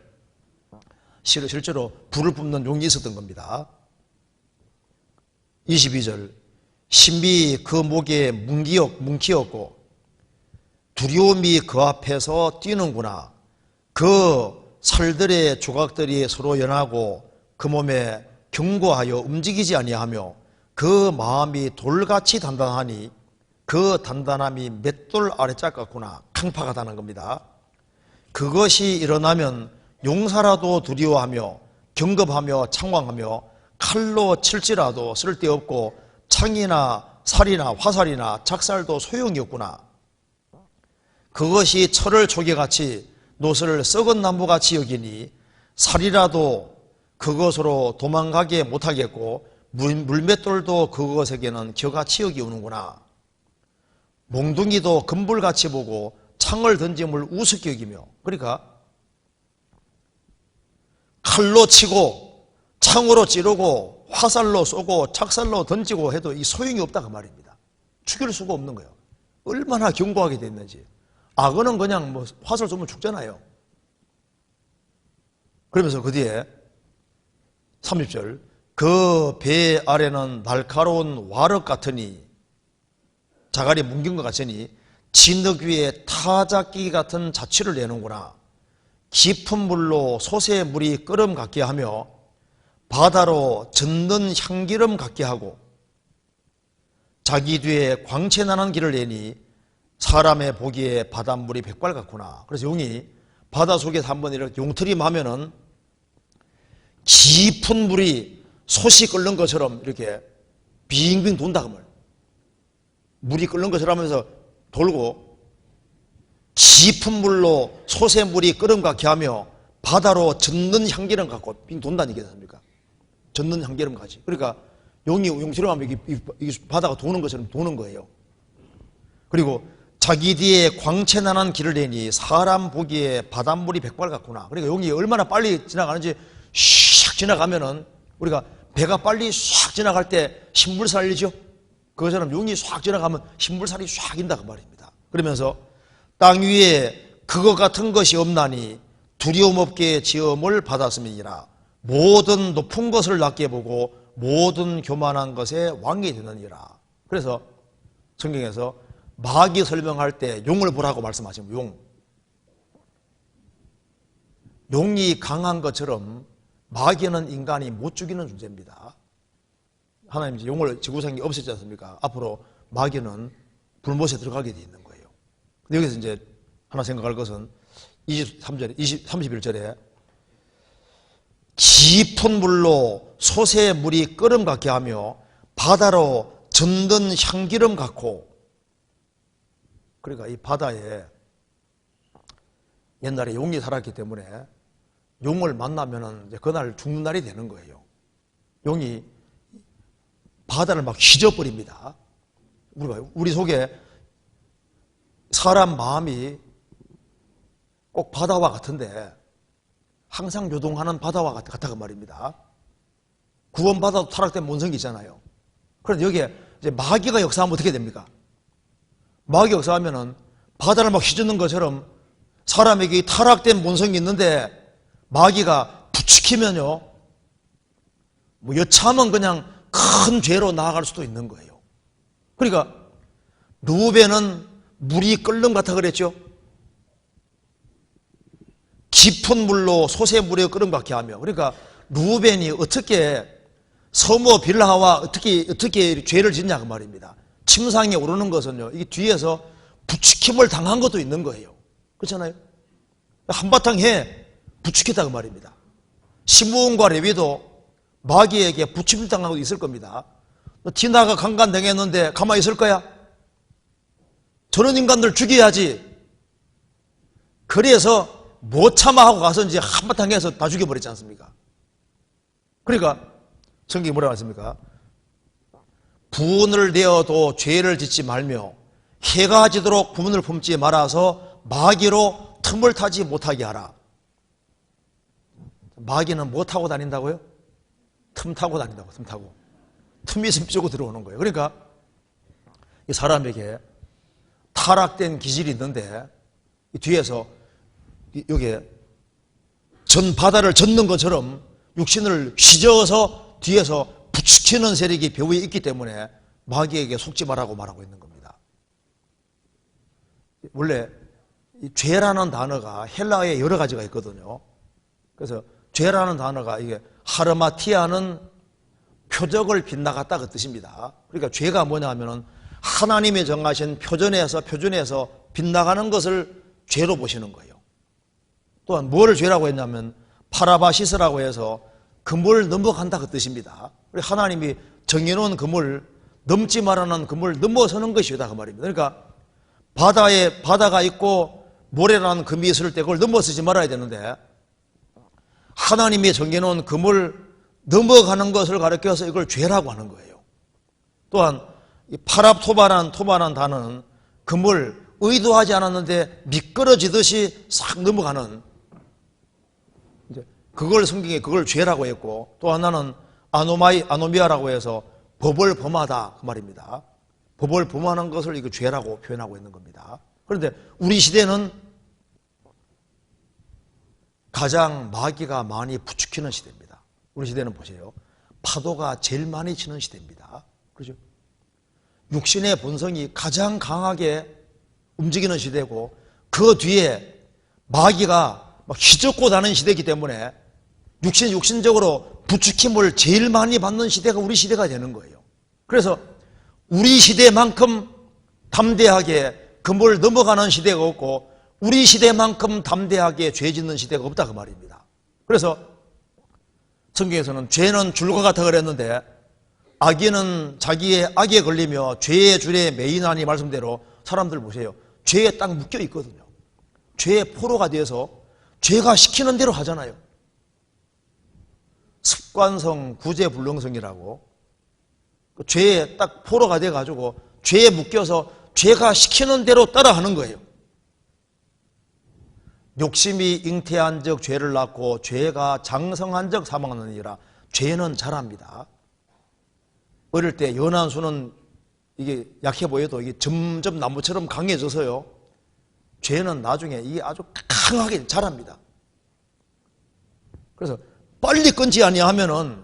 S1: 실제로 불을 뿜는 용이 있었던 겁니다. 22절 신비 그 목에 뭉키었고 두려움이 그 앞에서 뛰는구나. 그 살들의 조각들이 서로 연하고 그 몸에 견고하여 움직이지 아니하며 그 마음이 돌같이 단단하니 그 단단함이 맷돌 아래짝 같구나. 강팍하다는 겁니다. 그것이 일어나면 용사라도 두려워하며 경급하며 창왕하며 칼로 칠지라도 쓸데없고 창이나 살이나 화살이나 작살도 소용이 없구나. 그것이 철을 조개같이 노슬을 썩은 나무같이 여기니 살이라도 그것으로 도망가게 못하겠고 물맷돌도 그것에게는 겨같이 여기우는구나. 몽둥이도 금불같이 보고 창을 던짐을 우습게 여기며 그러니까 칼로 치고 창으로 찌르고 화살로 쏘고 작살로 던지고 해도 이 소용이 없다 그 말입니다. 죽일 수가 없는 거예요. 얼마나 견고하게 됐는지. 악어는 그냥 뭐 화살 쏘면 죽잖아요. 그러면서 그 뒤에 30절 그 배 아래는 날카로운 와럭 같으니 자갈이 뭉긴 것 같으니 진흙 위에 타작기 같은 자취를 내는구나. 깊은 물로 솥의 물이 끓음 같게 하며 바다로 젓는 향기름 같게 하고 자기 뒤에 광채 나는 길을 내니 사람의 보기에 바닷물이 백발 같구나. 그래서 용이 바다 속에서 한번 이렇게 용트림하면은 깊은 물이 솥이 끓는 것처럼 이렇게 빙빙 돈다 그 말. 물이 끓는 것처럼 하면서 돌고 깊은 물로 솥의 물이 끓음 같게 하며 바다로 젓는 향기름 같고 빙 돈다는 얘기 아닙니까? 젓는 향기름 같이. 그러니까 용이 용트림하면 이게 바다가 도는 것처럼 도는 거예요. 그리고 자기 뒤에 광채 나는 길을 내니 사람 보기에 바닷물이 백발 같구나. 그러니까 용이 얼마나 빨리 지나가는지 샥 지나가면은 우리가 배가 빨리 샥 지나갈 때 신물살이죠. 그것처럼 용이 샥 지나가면 신물살이 샥 인다 그 말입니다. 그러면서 땅 위에 그거 같은 것이 없나니 두려움 없게 지음을 받았음이니라. 모든 높은 것을 낮게 보고 모든 교만한 것에 왕이 되느니라. 그래서 성경에서 마귀 설명할 때 용을 보라고 말씀하시면 용이 강한 것처럼 마귀는 인간이 못 죽이는 존재입니다. 하나님 이제 용을 지구상에 없앴지 않습니까? 앞으로 마귀는 불못에 들어가게 돼 있는 거예요. 근데 여기서 이제 하나 생각할 것은 31절에 깊은 물로 솥의 물이 끓음 같게 하며 바다로 젓는 향기름 같고 그러니까 이 바다에 옛날에 용이 살았기 때문에 용을 만나면은 이제 그날 죽는 날이 되는 거예요. 용이 바다를 막 휘저버립니다. 우리 속에 사람 마음이 꼭 바다와 같은데 항상 요동하는 바다와 같다고 말입니다. 구원받아도 타락된 본성이 있잖아요. 그런데 여기에 이제 마귀가 역사하면 어떻게 됩니까? 마귀가 역사하면은 바다를 막 휘젓는 것처럼 사람에게 타락된 본성이 있는데 마귀가 부추기면요, 뭐 여차하면 그냥 큰 죄로 나아갈 수도 있는 거예요. 그러니까 루벤은 물이 끓는 것 같아 그랬죠. 깊은 물로 솟의 물에 끓는 것 같게 하며, 그러니까 루벤이 어떻게 서모 빌하와 어떻게 죄를 짓냐 그 말입니다. 침상에 오르는 것은요, 이게 뒤에서 부추김을 당한 것도 있는 거예요. 그렇잖아요. 한바탕 해 부추겼다 그 말입니다. 시므온과 레위도 마귀에게 부추김 당한 것도 있을 겁니다. 너 디나가 강간당했는데 가만히 있을 거야? 저런 인간들 죽여야지. 그래서 못 참아 하고 가서 이제 한바탕 해서 다 죽여버렸지 않습니까? 그러니까 성경이 뭐라고 했습니까? 부은을 내어도 죄를 짓지 말며 해가 지도록 부문을 품지 말아서 마귀로 틈을 타지 못하게 하라. 마귀는 뭐 타고 다닌다고요? 틈 타고 다닌다고. 틈 타고. 틈이 있으면 삐고 들어오는 거예요. 그러니까 이 사람에게 타락된 기질이 있는데 이 뒤에서 여기에 전 바다를 젓는 것처럼 육신을 휘저어서 뒤에서 부추기는 세력이 배후에 있기 때문에 마귀에게 속지 말라고 말하고 있는 겁니다. 원래 이 죄라는 단어가 헬라어에 여러 가지가 있거든요. 그래서 죄라는 단어가 이게 하르마티아는 표적을 빗나갔다 그 뜻입니다. 그러니까 죄가 뭐냐 하면은 하나님이 정하신 표준에서 빗나가는 것을 죄로 보시는 거예요. 또한 뭐를 죄라고 했냐면 파라바시스라고 해서 그물 넘어간다 그 뜻입니다. 하나님이 정해놓은 그물, 넘지 말라는 그물 넘어서는 것이 죄다 그 말입니다. 그러니까 바다에 바다가 있고 모래라는 금이 있을 때 그걸 넘어서지 말아야 되는데 하나님이 정해놓은 그물 넘어가는 것을 가리켜서 이걸 죄라고 하는 거예요. 또한 이 토바란 단어는 그물 의도하지 않았는데 미끄러지듯이 싹 넘어가는, 이제 그걸 성경에 그걸 죄라고 했고, 또 하나는 아노미아라고 해서 법을 범하다 그 말입니다. 법을 범하는 것을 이거 죄라고 표현하고 있는 겁니다. 그런데 우리 시대는 가장 마귀가 많이 부추기는 시대입니다. 우리 시대는 보세요. 파도가 제일 많이 치는 시대입니다. 그렇죠? 육신의 본성이 가장 강하게 움직이는 시대고 그 뒤에 마귀가 막 휘젓고 다니는 시대이기 때문에 육신적으로 부추김을 제일 많이 받는 시대가 우리 시대가 되는 거예요. 그래서 우리 시대만큼 담대하게 그물 넘어가는 시대가 없고 우리 시대만큼 담대하게 죄 짓는 시대가 없다 그 말입니다. 그래서 성경에서는 죄는 줄과 같아 그랬는데 악인은 자기의 악에 걸리며 죄의 줄에 매이나니 말씀대로 사람들 보세요. 죄에 딱 묶여 있거든요. 죄의 포로가 돼서 죄가 시키는 대로 하잖아요. 습관성, 구제불능성이라고 죄에 딱 포로가 돼가지고 죄에 묶여서 죄가 시키는 대로 따라하는 거예요. 욕심이 잉태한 적 죄를 낳고 죄가 장성한 적 사망하느니라. 죄는 자랍니다. 어릴 때 연한 수는 이게 약해 보여도 이게 점점 나무처럼 강해져서요. 죄는 나중에 이게 아주 강하게 자랍니다. 그래서 빨리 끊지 아니하면은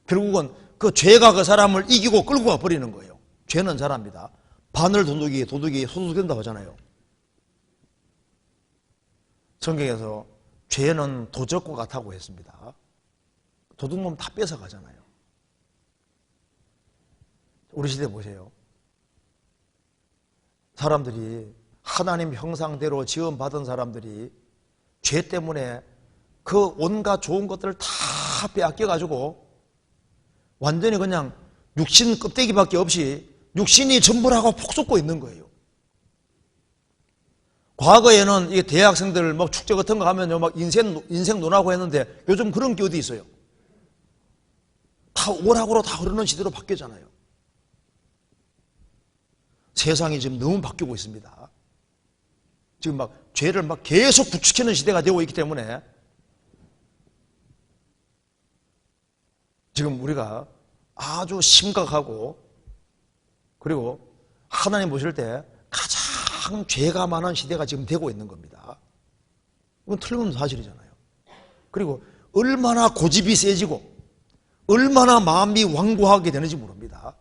S1: 결국은 그 죄가 그 사람을 이기고 끌고 가 버리는 거예요. 죄는 자랍니다. 바늘 도둑이 소독된다고 하잖아요. 성경에서 죄는 도적과 같다고 했습니다. 도둑놈 다 뺏어 가잖아요. 우리 시대 보세요. 사람들이 하나님 형상대로 지음받은 사람들이 죄 때문에 그 온갖 좋은 것들을 다 빼앗겨가지고 완전히 그냥 육신 껍데기밖에 없이 육신이 전부라고 폭 쏟고 있는 거예요. 과거에는 이게 대학생들 막 축제 같은 거 하면요, 막 인생 논하고 했는데 요즘 그런 게 어디 있어요? 다 오락으로 다 흐르는 시대로 바뀌었잖아요. 세상이 지금 너무 바뀌고 있습니다. 지금 막 죄를 막 계속 부추기는 시대가 되고 있기 때문에 지금 우리가 아주 심각하고 그리고 하나님 보실 때 가장 죄가 많은 시대가 지금 되고 있는 겁니다. 이건 틀림없는 사실이잖아요. 그리고 얼마나 고집이 세지고 얼마나 마음이 완고하게 되는지 모릅니다.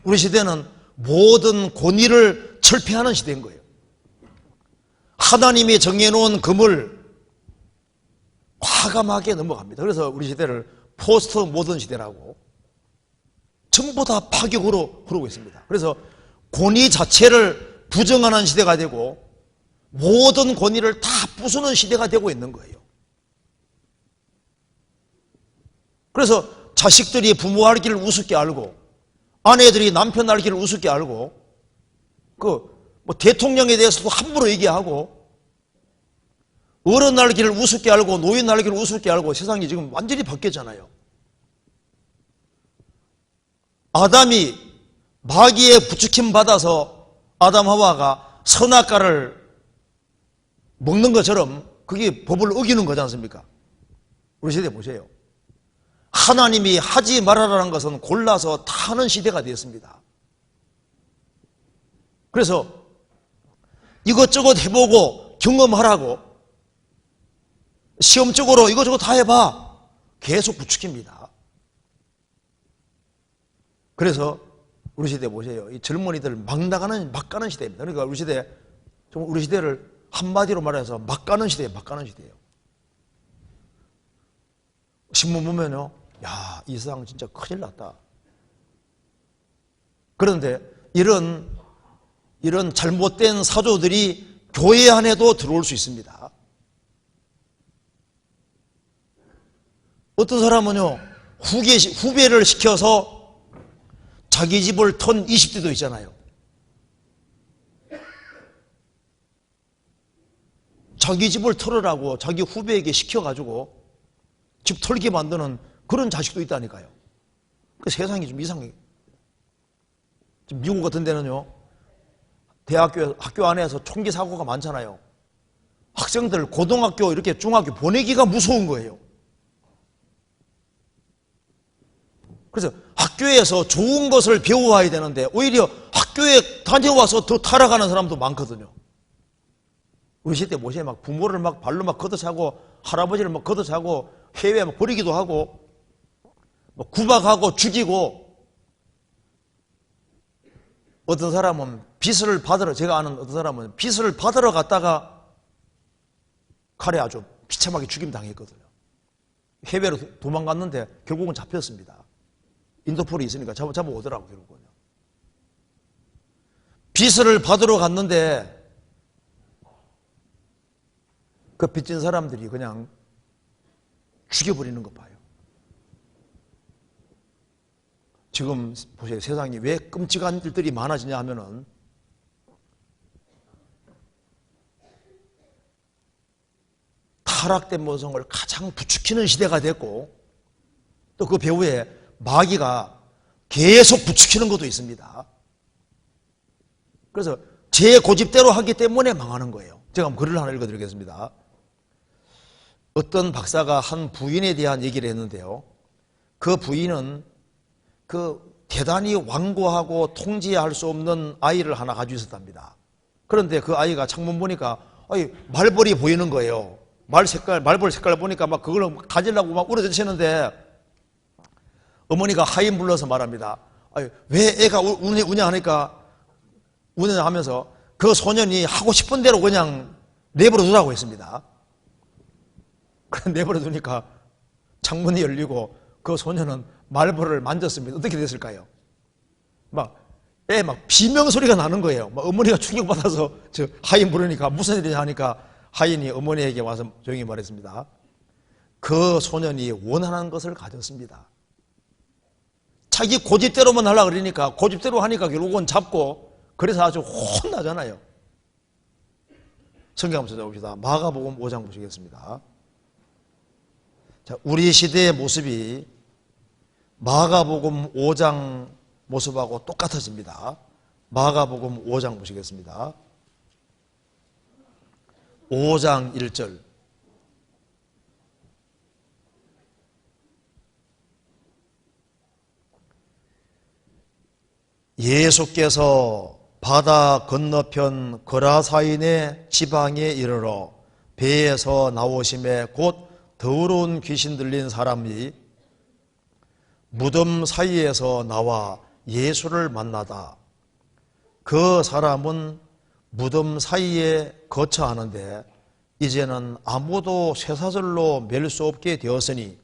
S1: 우리 시대는 모든 권위를 철폐하는 시대인 거예요. 하나님이 정해놓은 금을 과감하게 넘어갑니다. 그래서 우리 시대를 포스트 모던 시대라고 전부 다 파격으로 흐르고 있습니다. 그래서 권위 자체를 부정하는 시대가 되고 모든 권위를 다 부수는 시대가 되고 있는 거예요. 그래서 자식들이 부모 할 길을 우습게 알고 아내들이 남편 할 길을 우습게 알고 뭐 대통령에 대해서도 함부로 얘기하고 어른 할 길을 우습게 알고 노인 할 길을 우습게 알고 세상이 지금 완전히 바뀌었잖아요. 아담이 마귀의 부추김 받아서 아담 하와가 선악과를 먹는 것처럼 그게 법을 어기는 거지 않습니까? 우리 시대 보세요. 하나님이 하지 말아라는 것은 골라서 다 하는 시대가 되었습니다. 그래서 이것저것 해보고 경험하라고 시험적으로 이것저것 다 해봐 계속 부추깁니다. 그래서 우리 시대 보세요. 이 젊은이들 막 가는 시대입니다. 그러니까 우리 시대를 한마디로 말해서 막 가는 시대예요. 막 가는 시대예요. 신문 보면요, 야, 이 세상 진짜 큰일 났다. 그런데 이런 잘못된 사조들이 교회 안에도 들어올 수 있습니다. 어떤 사람은요, 후배를 시켜서 자기 집을 턴 20대도 있잖아요. 자기 집을 털으라고 자기 후배에게 시켜가지고 집 털게 만드는 그런 자식도 있다니까요. 그 세상이 좀 이상해. 지금 미국 같은 데는요, 학교 안에서 총기 사고가 많잖아요. 학생들 고등학교 이렇게 중학교 보내기가 무서운 거예요. 그래서 학교에서 좋은 것을 배워와야 되는데 오히려 학교에 다녀와서 더 타락하는 사람도 많거든요. 우리 시대 보세요. 막 부모를 막 발로 막 걷어차고 할아버지를 막 걷어차고 해외에 막 버리기도 하고 막 구박하고 죽이고 어떤 사람은 제가 아는 어떤 사람은 빚을 받으러 갔다가 칼에 아주 비참하게 죽임 당했거든요. 해외로 도망갔는데 결국은 잡혔습니다. 인도폴이 있으니까 잡아오더라고 결국은요. 빚을 받으러 갔는데 그 빚진 사람들이 그냥 죽여버리는 것 봐요. 지금 보세요. 세상이 왜 끔찍한 일들이 많아지냐 하면은 타락된 모성을 가장 부추기는 시대가 됐고 또 그 배후에 마귀가 계속 부추기는 것도 있습니다. 그래서 제 고집대로 하기 때문에 망하는 거예요. 제가 글을 하나 읽어드리겠습니다. 어떤 박사가 한 부인에 대한 얘기를 했는데요. 그 부인은 대단히 완고하고 통제할 수 없는 아이를 하나 가지고 있었답니다. 그런데 그 아이가 창문 보니까 말벌이 보이는 거예요. 말벌 색깔을 보니까 막 그걸 가지려고 막 우러젖히는데 어머니가 하인 불러서 말합니다. 왜 애가 우냐 하니까 우냐 하면서 그 소년이 하고 싶은 대로 그냥 내버려 두라고 했습니다. 내버려 두니까 창문이 열리고 그 소년은 말벌을 만졌습니다. 어떻게 됐을까요? 막 비명 소리가 나는 거예요. 어머니가 충격받아서 하인 부르니까 무슨 일이냐 하니까 하인이 어머니에게 와서 조용히 말했습니다. 그 소년이 원하는 것을 가졌습니다. 자기 고집대로만 하려고 그러니까 고집대로 하니까 결국은 잡고 그래서 아주 혼나잖아요. 성경 한번 찾아봅시다. 마가복음 5장 보시겠습니다. 자, 우리 시대의 모습이 마가복음 5장 모습하고 똑같아집니다. 마가복음 5장 보시겠습니다. 5장 1절. 예수께서 바다 건너편 거라사인의 지방에 이르러 배에서 나오심에 곧 더러운 귀신 들린 사람이 무덤 사이에서 나와 예수를 만나다. 그 사람은 무덤 사이에 거처하는데 이제는 아무도 쇠사슬로 맬 수 없게 되었으니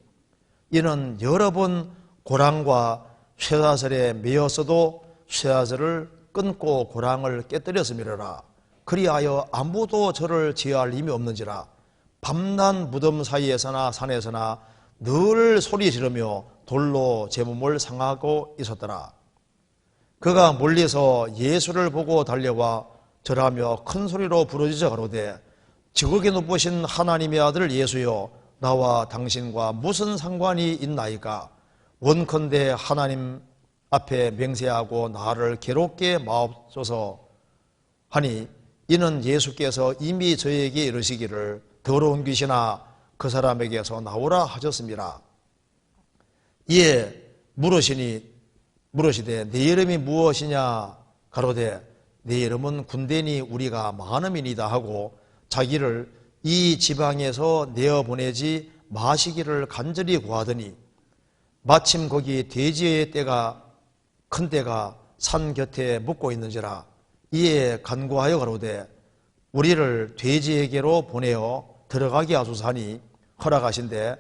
S1: 이는 여러 번 고랑과 쇠사슬에 매였어도 쇠사슬을 끊고 고랑을 깨뜨렸음이라. 그리하여 아무도 저를 제어할 힘이 없는지라. 밤낮 무덤 사이에서나 산에서나 늘 소리 지르며 돌로 제 몸을 상하고 있었더라. 그가 멀리서 예수를 보고 달려와 절하며 큰 소리로 부르짖어 가로되 지극히 높으신 하나님의 아들 예수여, 나와 당신과 무슨 상관이 있나이까? 원컨대 하나님 앞에 맹세하고 나를 괴롭게 마옵소서 하니 이는 예수께서 이미 저에게 이르시기를 더러운 귀신아 그 사람에게서 나오라 하셨습니다. 이에 물으시되 내 이름이 무엇이냐 가로되 내 이름은 군대니 우리가 많음이니이다 하고 자기를 이 지방에서 내어보내지 마시기를 간절히 구하더니 마침 거기 돼지의 떼가 큰 떼가 산 곁에 묵고 있는지라. 이에 간구하여 가로되 우리를 돼지에게로 보내어 들어가게 하소서 하니 허락하신대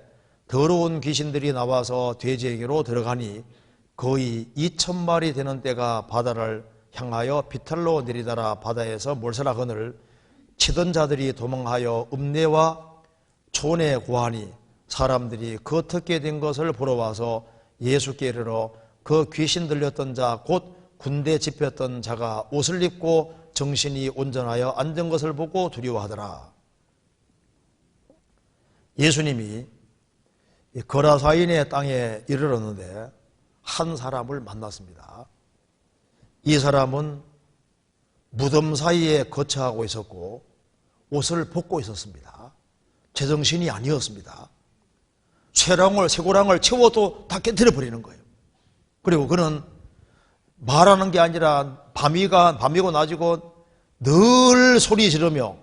S1: 더러운 귀신들이 나와서 돼지에게로 들어가니 거의 2,000마리 되는 떼가 바다를 향하여 비탈로 내리다라 바다에서 몰살하거늘 치던 자들이 도망하여 읍내와 촌에 구하니 사람들이 그 어떻게 된 것을 보러 와서 예수께 이르러 그 귀신 들렸던 자 곧 군대 집혔던 자가 옷을 입고 정신이 온전하여 앉은 것을 보고 두려워하더라. 예수님이 거라사인의 땅에 이르렀는데 한 사람을 만났습니다. 이 사람은 무덤 사이에 거처하고 있었고 옷을 벗고 있었습니다. 제정신이 아니었습니다. 쇠고랑을 채워도 다 깨뜨려 버리는 거예요. 그리고 그는 말하는 게 아니라 밤이고 낮이고 늘 소리 지르며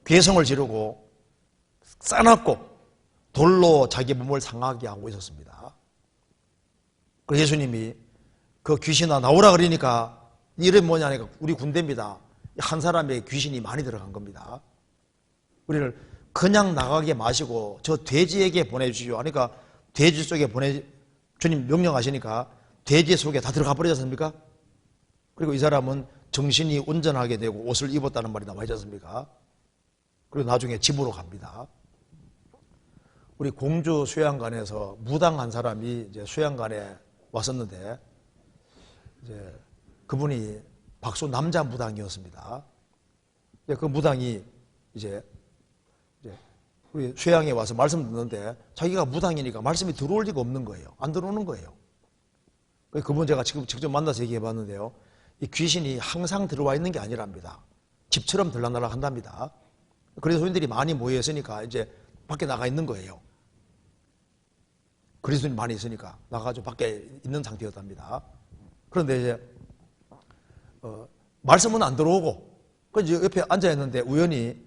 S1: 괴성을 지르고 싸납고 돌로 자기 몸을 상하게 하고 있었습니다. 그래서 예수님이 그 귀신아 나오라 그러니까 이름이 뭐냐니까 우리 군대입니다. 한 사람의 귀신이 많이 들어간 겁니다. 우리를 그냥 나가게 마시고 저 돼지에게 보내주시오 하니까 돼지 속에 주님 명령하시니까 돼지 속에 다 들어가 버리지 않습니까? 그리고 이 사람은 정신이 온전하게 되고 옷을 입었다는 말이 나와 있지 않습니까? 그리고 나중에 집으로 갑니다. 우리 공주 수양관에서 무당 한 사람이 이제 수양관에 왔었는데 이제 그분이 박수 남자 무당이었습니다. 그 무당이 이제 우리 수양에 와서 말씀 듣는데 자기가 무당이니까 말씀이 들어올 리가 없는 거예요. 안 들어오는 거예요. 그분 제가 지금 직접 만나서 얘기해 봤는데요. 이 귀신이 항상 들어와 있는 게 아니랍니다. 집처럼 들락날락 한답니다. 그래서 손님들이 많이 모여 있으니까 이제 밖에 나가 있는 거예요. 그리스도인이 많이 있으니까 나가가지고 밖에 있는 상태였답니다. 그런데 이제 말씀은 안 들어오고 그래서 옆에 앉아 있는데 우연히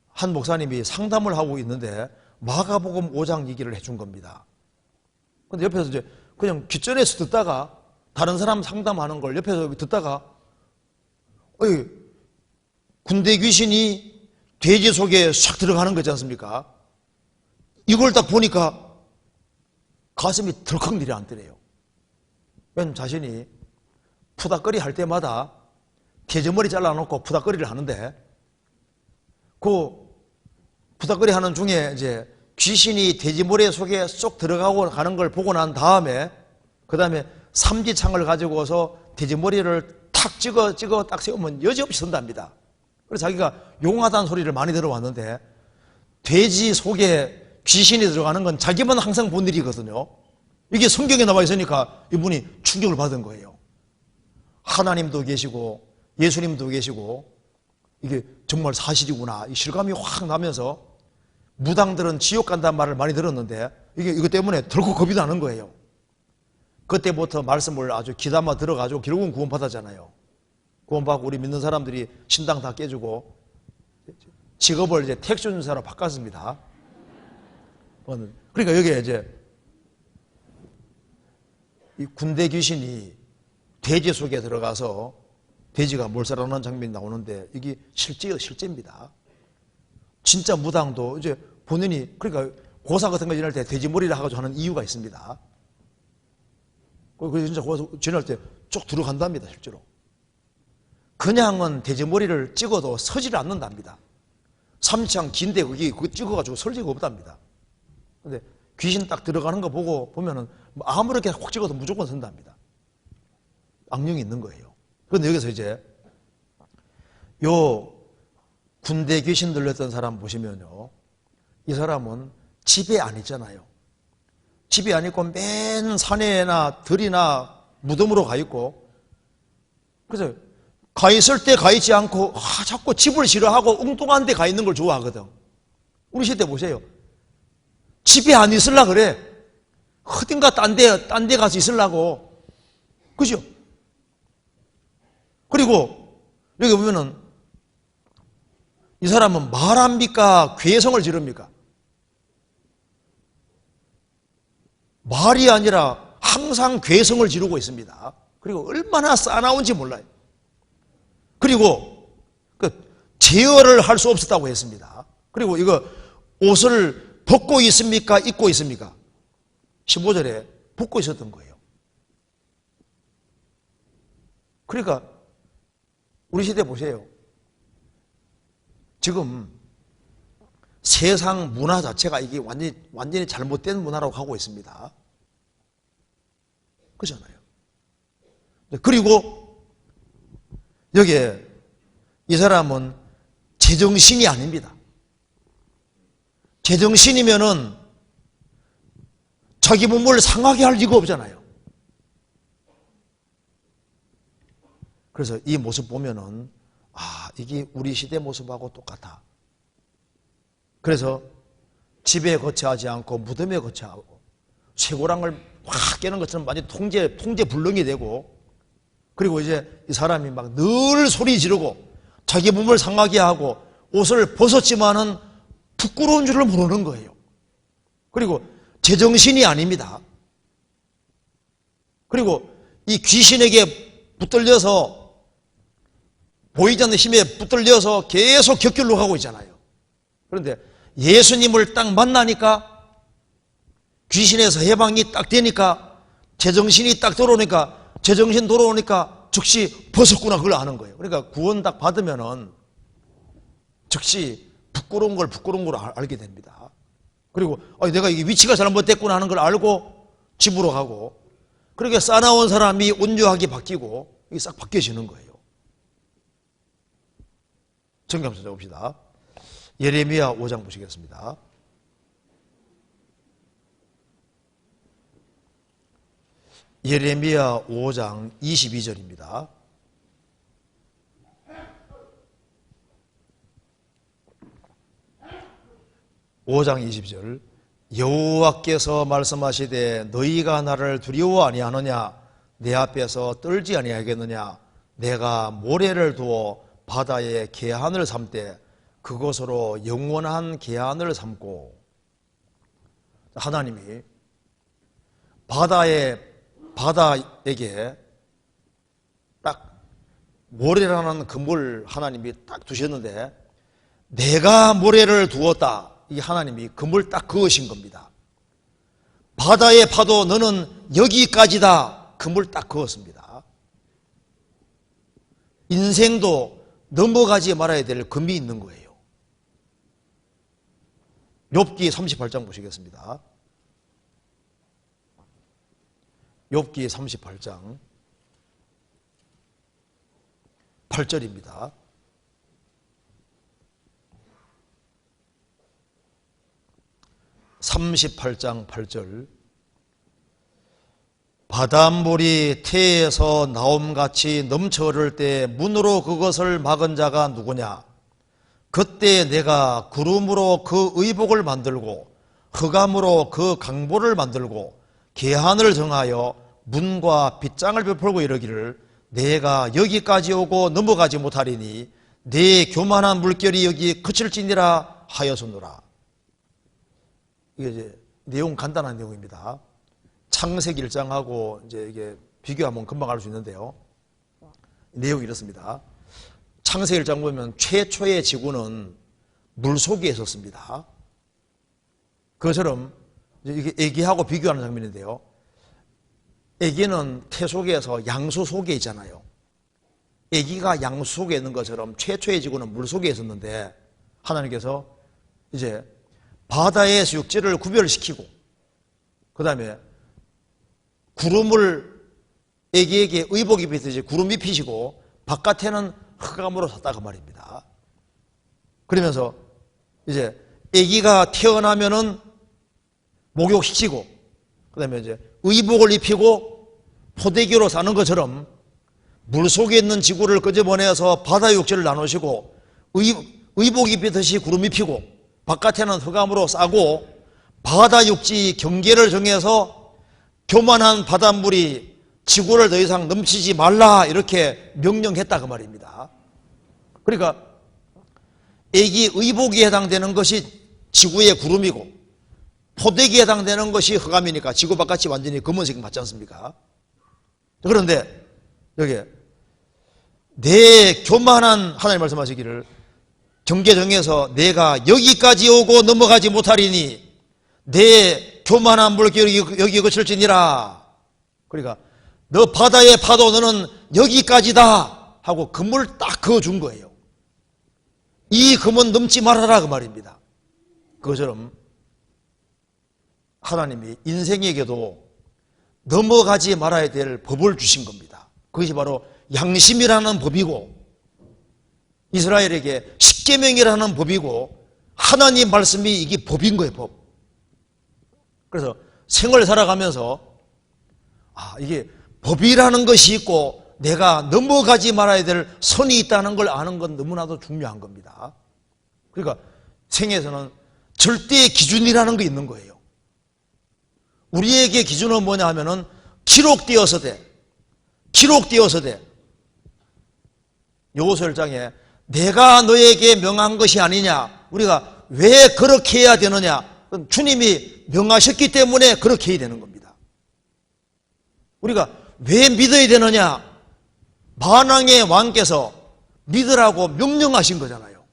S1: 한 목사님이 상담을 하고 있는데 마가복음 5장 얘기를 해준 겁니다. 근데 옆에서 이제 그냥 귓전에서 듣다가 다른 사람 상담하는 걸 옆에서 듣다가 군대 귀신이 돼지 속에 싹 들어가는 거지 않습니까? 이걸 딱 보니까 가슴이 덜컥 내려앉더래요. 왜냐면 자신이 푸닥거리 할 때마다 돼지머리 잘라놓고 푸닥거리를 하는데 그 푸닥거리 하는 중에 이제 귀신이 돼지머리 속에 쏙 들어가고 가는 걸 보고 난 다음에 그 다음에 삼지창을 가지고서 돼지머리를 탁 찍어 딱 세우면 여지없이 선답니다. 그래서 자기가 용하다는 소리를 많이 들어왔는데 돼지 속에 귀신이 들어가는 건 자기만 항상 본 일이거든요. 이게 성경에 나와 있으니까 이분이 충격을 받은 거예요. 하나님도 계시고 예수님도 계시고 이게 정말 사실이구나. 이 실감이 확 나면서 무당들은 지옥 간다는 말을 많이 들었는데 이것 때문에 덜컥 겁이 나는 거예요. 그때부터 말씀을 아주 귀담아 들어가지고 결국은 구원받았잖아요. 구원받고 우리 믿는 사람들이 신당 다 깨주고 직업을 이제 택시 운전사로 바꿨습니다. 그러니까 여기에 이제 이 군대 귀신이 돼지 속에 들어가서 돼지가 몰살하는 장면이 나오는데 이게 실제예요, 실제입니다. 진짜 무당도 이제 본인이 그러니까 고사 같은 거 지낼 때 돼지 머리를 하고 하는 이유가 있습니다. 그래서 진짜 고사 지낼 때 쭉 들어간답니다, 실제로. 그냥은 돼지 머리를 찍어도 서지를 않는답니다. 삼창 긴데 그거 찍어가지고 설 리가 없답니다. 근데 귀신 딱 들어가는 거 보면은 아무렇게 혹 찍어도 무조건 선답니다. 악령이 있는 거예요. 그런데 여기서 이제 요 군대 귀신 들렸던 사람 보시면요, 이 사람은 집에 안 있잖아요. 집에 안 있고 맨 산에나 들이나 무덤으로 가 있고, 그래서 가 있을 때 가 있지 않고 자꾸 집을 싫어하고 엉뚱한 데 가 있는 걸 좋아하거든. 우리 시대 보세요. 집에 안 있으려 그래. 어딘가 딴 데 가서 있으려고. 그죠? 그리고 여기 보면은 이 사람은 말합니까? 괴성을 지릅니까? 말이 아니라 항상 괴성을 지르고 있습니다. 그리고 얼마나 싸나운지 몰라요. 그리고 제어를 할 수 없었다고 했습니다. 그리고 이거 옷을 벗고 있습니까? 입고 있습니까? 15절에 벗고 있었던 거예요. 그러니까 우리 시대 보세요. 지금 세상 문화 자체가 이게 완전히 잘못된 문화라고 하고 있습니다. 그렇잖아요. 그리고 여기에 이 사람은 제정신이 아닙니다. 제정신이면은 자기 몸을 상하게 할 리가 없잖아요. 그래서 이 모습 보면은 이게 우리 시대 모습하고 똑같아. 그래서 집에 거처하지 않고 무덤에 거처하고 쇠고랑을 확 깨는 것처럼 완전 통제 불능이 되고, 그리고 이제 이 사람이 막 늘 소리 지르고 자기 몸을 상하게 하고 옷을 벗었지만은 부끄러운 줄을 모르는 거예요. 그리고 제정신이 아닙니다. 그리고 이 귀신에게 붙들려서 보이지 않는 힘에 붙들려서 계속 격결로 가고 있잖아요. 그런데 예수님을 딱 만나니까 귀신에서 해방이 딱 되니까 제정신이 딱 들어오니까 제정신 돌아오니까 즉시 벗었구나 그걸 아는 거예요. 그러니까 구원 딱 받으면은 즉시 부끄러운 걸 알게 됩니다. 그리고 내가 이게 위치가 잘못됐구나 하는 걸 알고 집으로 가고, 그렇게 싸나온 사람이 온유하게 바뀌고 이게 싹 바뀌어지는 거예요. 성경 한번 찾아봅시다. 예레미야 5장 보시겠습니다. 예레미야 5장 22절입니다. (5장 22절) 여호와께서 말씀하시되 너희가 나를 두려워 아니하느냐? 내 앞에서 떨지 아니하겠느냐? 내가 모래를 두어 바다에 계한을 삼되 그것으로 영원한 계한을 삼고. 하나님이 바다에게 딱 모래라는 그물 하나님이 딱 두셨는데, 내가 모래를 두었다. 이 하나님이 그물 딱 그으신 겁니다. 바다의 파도 너는 여기까지다. 그물 딱 그었습니다. 인생도 넘어가지 말아야 될 금이 있는 거예요. 욥기 38장 보시겠습니다. 욥기 38장 8절입니다. 38장 8절 바닷물이 태에서 나옴같이 넘쳐 흐를 때 문으로 그것을 막은 자가 누구냐? 그때 내가 구름으로 그 의복을 만들고 흑암으로 그 강보를 만들고 계한을 정하여 문과 빗장을 베풀고 이르기를 내가 여기까지 오고 넘어가지 못하리니 내 교만한 물결이 여기 그칠지니라 하였으노라. 이게 이제 내용 간단한 내용입니다. 창세기 1장하고 이제 이게 비교하면 금방 알 수 있는데요. 내용이 이렇습니다. 창세기 1장 보면 최초의 지구는 물 속에 있었습니다. 그것처럼 이게 애기하고 비교하는 장면인데요. 애기는 태 속에서 양수 속에 있잖아요. 애기가 양수 속에 있는 것처럼 최초의 지구는 물 속에 있었는데 하나님께서 이제 바다에서 육지를 구별시키고 그 다음에 구름을 애기에게 의복 입히듯이 구름 입히시고 바깥에는 흑암으로 샀다고 말입니다. 그러면서 이제 애기가 태어나면은 목욕시키고 그 다음에 이제 의복을 입히고 포대기로 사는 것처럼 물속에 있는 지구를 끄집어내서 바다 육지를 나누시고 의복 입히듯이 구름 입히고 바깥에는 흑암으로 싸고 바다 육지 경계를 정해서 교만한 바닷물이 지구를 더 이상 넘치지 말라 이렇게 명령했다 그 말입니다. 그러니까 애기 의복에 해당되는 것이 지구의 구름이고 포대기에 해당되는 것이 흑암이니까 지구 바깥이 완전히 검은색 맞지 않습니까? 그런데 여기 내 교만한 하나님 말씀하시기를 경계 정해서 내가 여기까지 오고 넘어가지 못하리니 내 교만한 물결이 여기 그칠지니라. 그러니까 너 바다의 파도 너는 여기까지다 하고 그물을 딱 그어준 거예요. 이 금은 넘지 말아라 그 말입니다. 그것처럼 하나님이 인생에게도 넘어가지 말아야 될 법을 주신 겁니다. 그것이 바로 양심이라는 법이고 이스라엘에게 십계명이라는 법이고 하나님 말씀이 이게 법인 거예요. 법. 그래서 생을 살아가면서 이게 법이라는 것이 있고 내가 넘어가지 말아야 될 선이 있다는 걸 아는 건 너무나도 중요한 겁니다. 그러니까 생에서는 절대의 기준이라는 게 있는 거예요. 우리에게 기준은 뭐냐 하면은 기록되어서 돼. 요호수 1장에 내가 너에게 명한 것이 아니냐. 우리가 왜 그렇게 해야 되느냐. 주님이 명하셨기 때문에 그렇게 해야 되는 겁니다. 우리가 왜 믿어야 되느냐. 만왕의 왕께서 믿으라고 명령하신 거잖아요.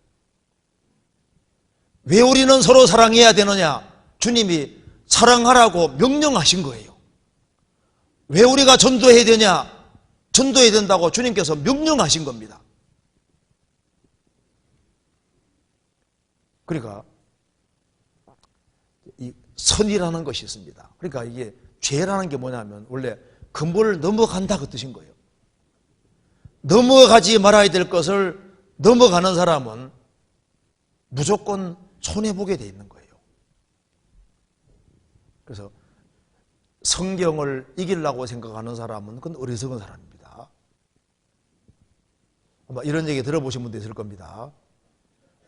S1: 왜 우리는 서로 사랑해야 되느냐. 주님이 사랑하라고 명령하신 거예요. 왜 우리가 전도해야 되냐? 전도해야 된다고 주님께서 명령하신 겁니다. 그러니까 이 선이라는 것이 있습니다. 그러니까 이게 죄라는 게 뭐냐면 원래 근본을 넘어간다 그 뜻인 거예요. 넘어가지 말아야 될 것을 넘어가는 사람은 무조건 손해보게 돼 있는 거예요. 그래서 성경을 이기려고 생각하는 사람은 그건 어리석은 사람입니다. 아마 이런 얘기 들어보신 분도 있을 겁니다.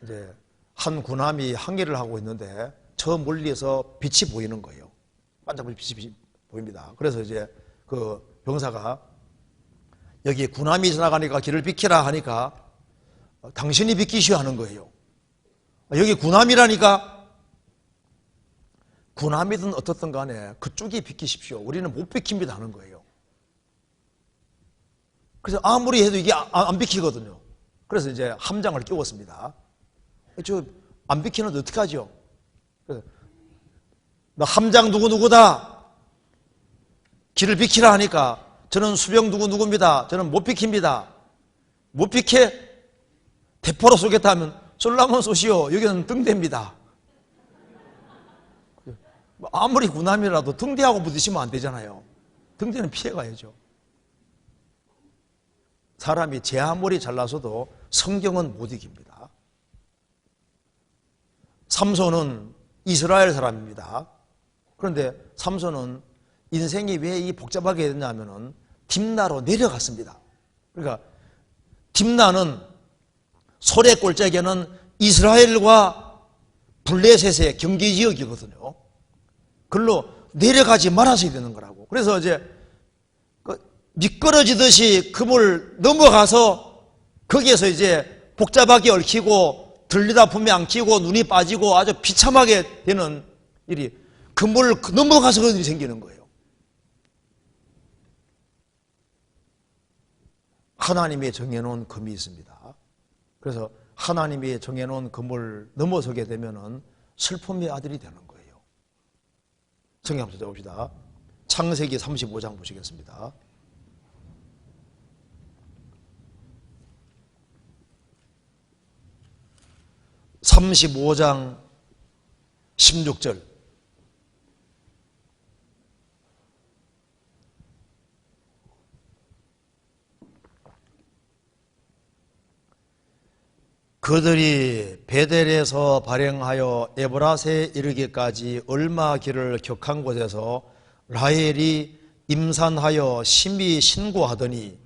S1: 이제 한 군함이 항해를 하고 있는데 저 멀리에서 빛이 보이는 거예요. 반짝반짝 빛이 보입니다. 그래서 이제 그 병사가 여기 군함이 지나가니까 길을 비키라 하니까 당신이 비키시오 하는 거예요. 여기 군함이라니까 군함이든 어떻든 간에 그쪽이 비키십시오. 우리는 못 비킵니다 하는 거예요. 그래서 아무리 해도 이게 안 비키거든요. 그래서 이제 함장을 끼웠습니다. 저 안 비키는데 어떡하죠? 너 함장 누구누구다. 길을 비키라 하니까 저는 수병 누구누구입니다. 저는 못 비킵니다. 못 비켜? 대포로 쏘겠다 하면 쏠라면 쏘시오. 여기는 등대입니다. 아무리 군함이라도 등대하고 부딪히면 안 되잖아요. 등대는 피해가야죠. 사람이 제 아무리 잘나서도 성경은 못 이깁니다. 삼손은 이스라엘 사람입니다. 그런데 삼손은 인생이 왜 이 복잡하게 됐냐면은 딥나로 내려갔습니다. 그러니까 딥나는 소래 골짜기는 이스라엘과 블레셋의 경계지역이거든요. 그걸로 내려가지 말았어야 되는 거라고. 그래서 이제 미끄러지듯이 그물 넘어가서 거기에서 이제 복잡하게 얽히고 들리다 보면 안 끼고 눈이 빠지고 아주 비참하게 되는 일이 그물 넘어가서 그런 일이 생기는 거예요. 하나님이 정해놓은 금이 있습니다. 그래서 하나님이 정해놓은 금을 넘어서게 되면은 슬픔의 아들이 되는 거예요. 성경 한번 찾아봅시다. 창세기 35장 보시겠습니다. (35장) 16절. 그들이 베델에서 발행하여 에브라스에 이르기까지 얼마 길을 격한 곳에서 라헬이 임산하여 심히 신고하더니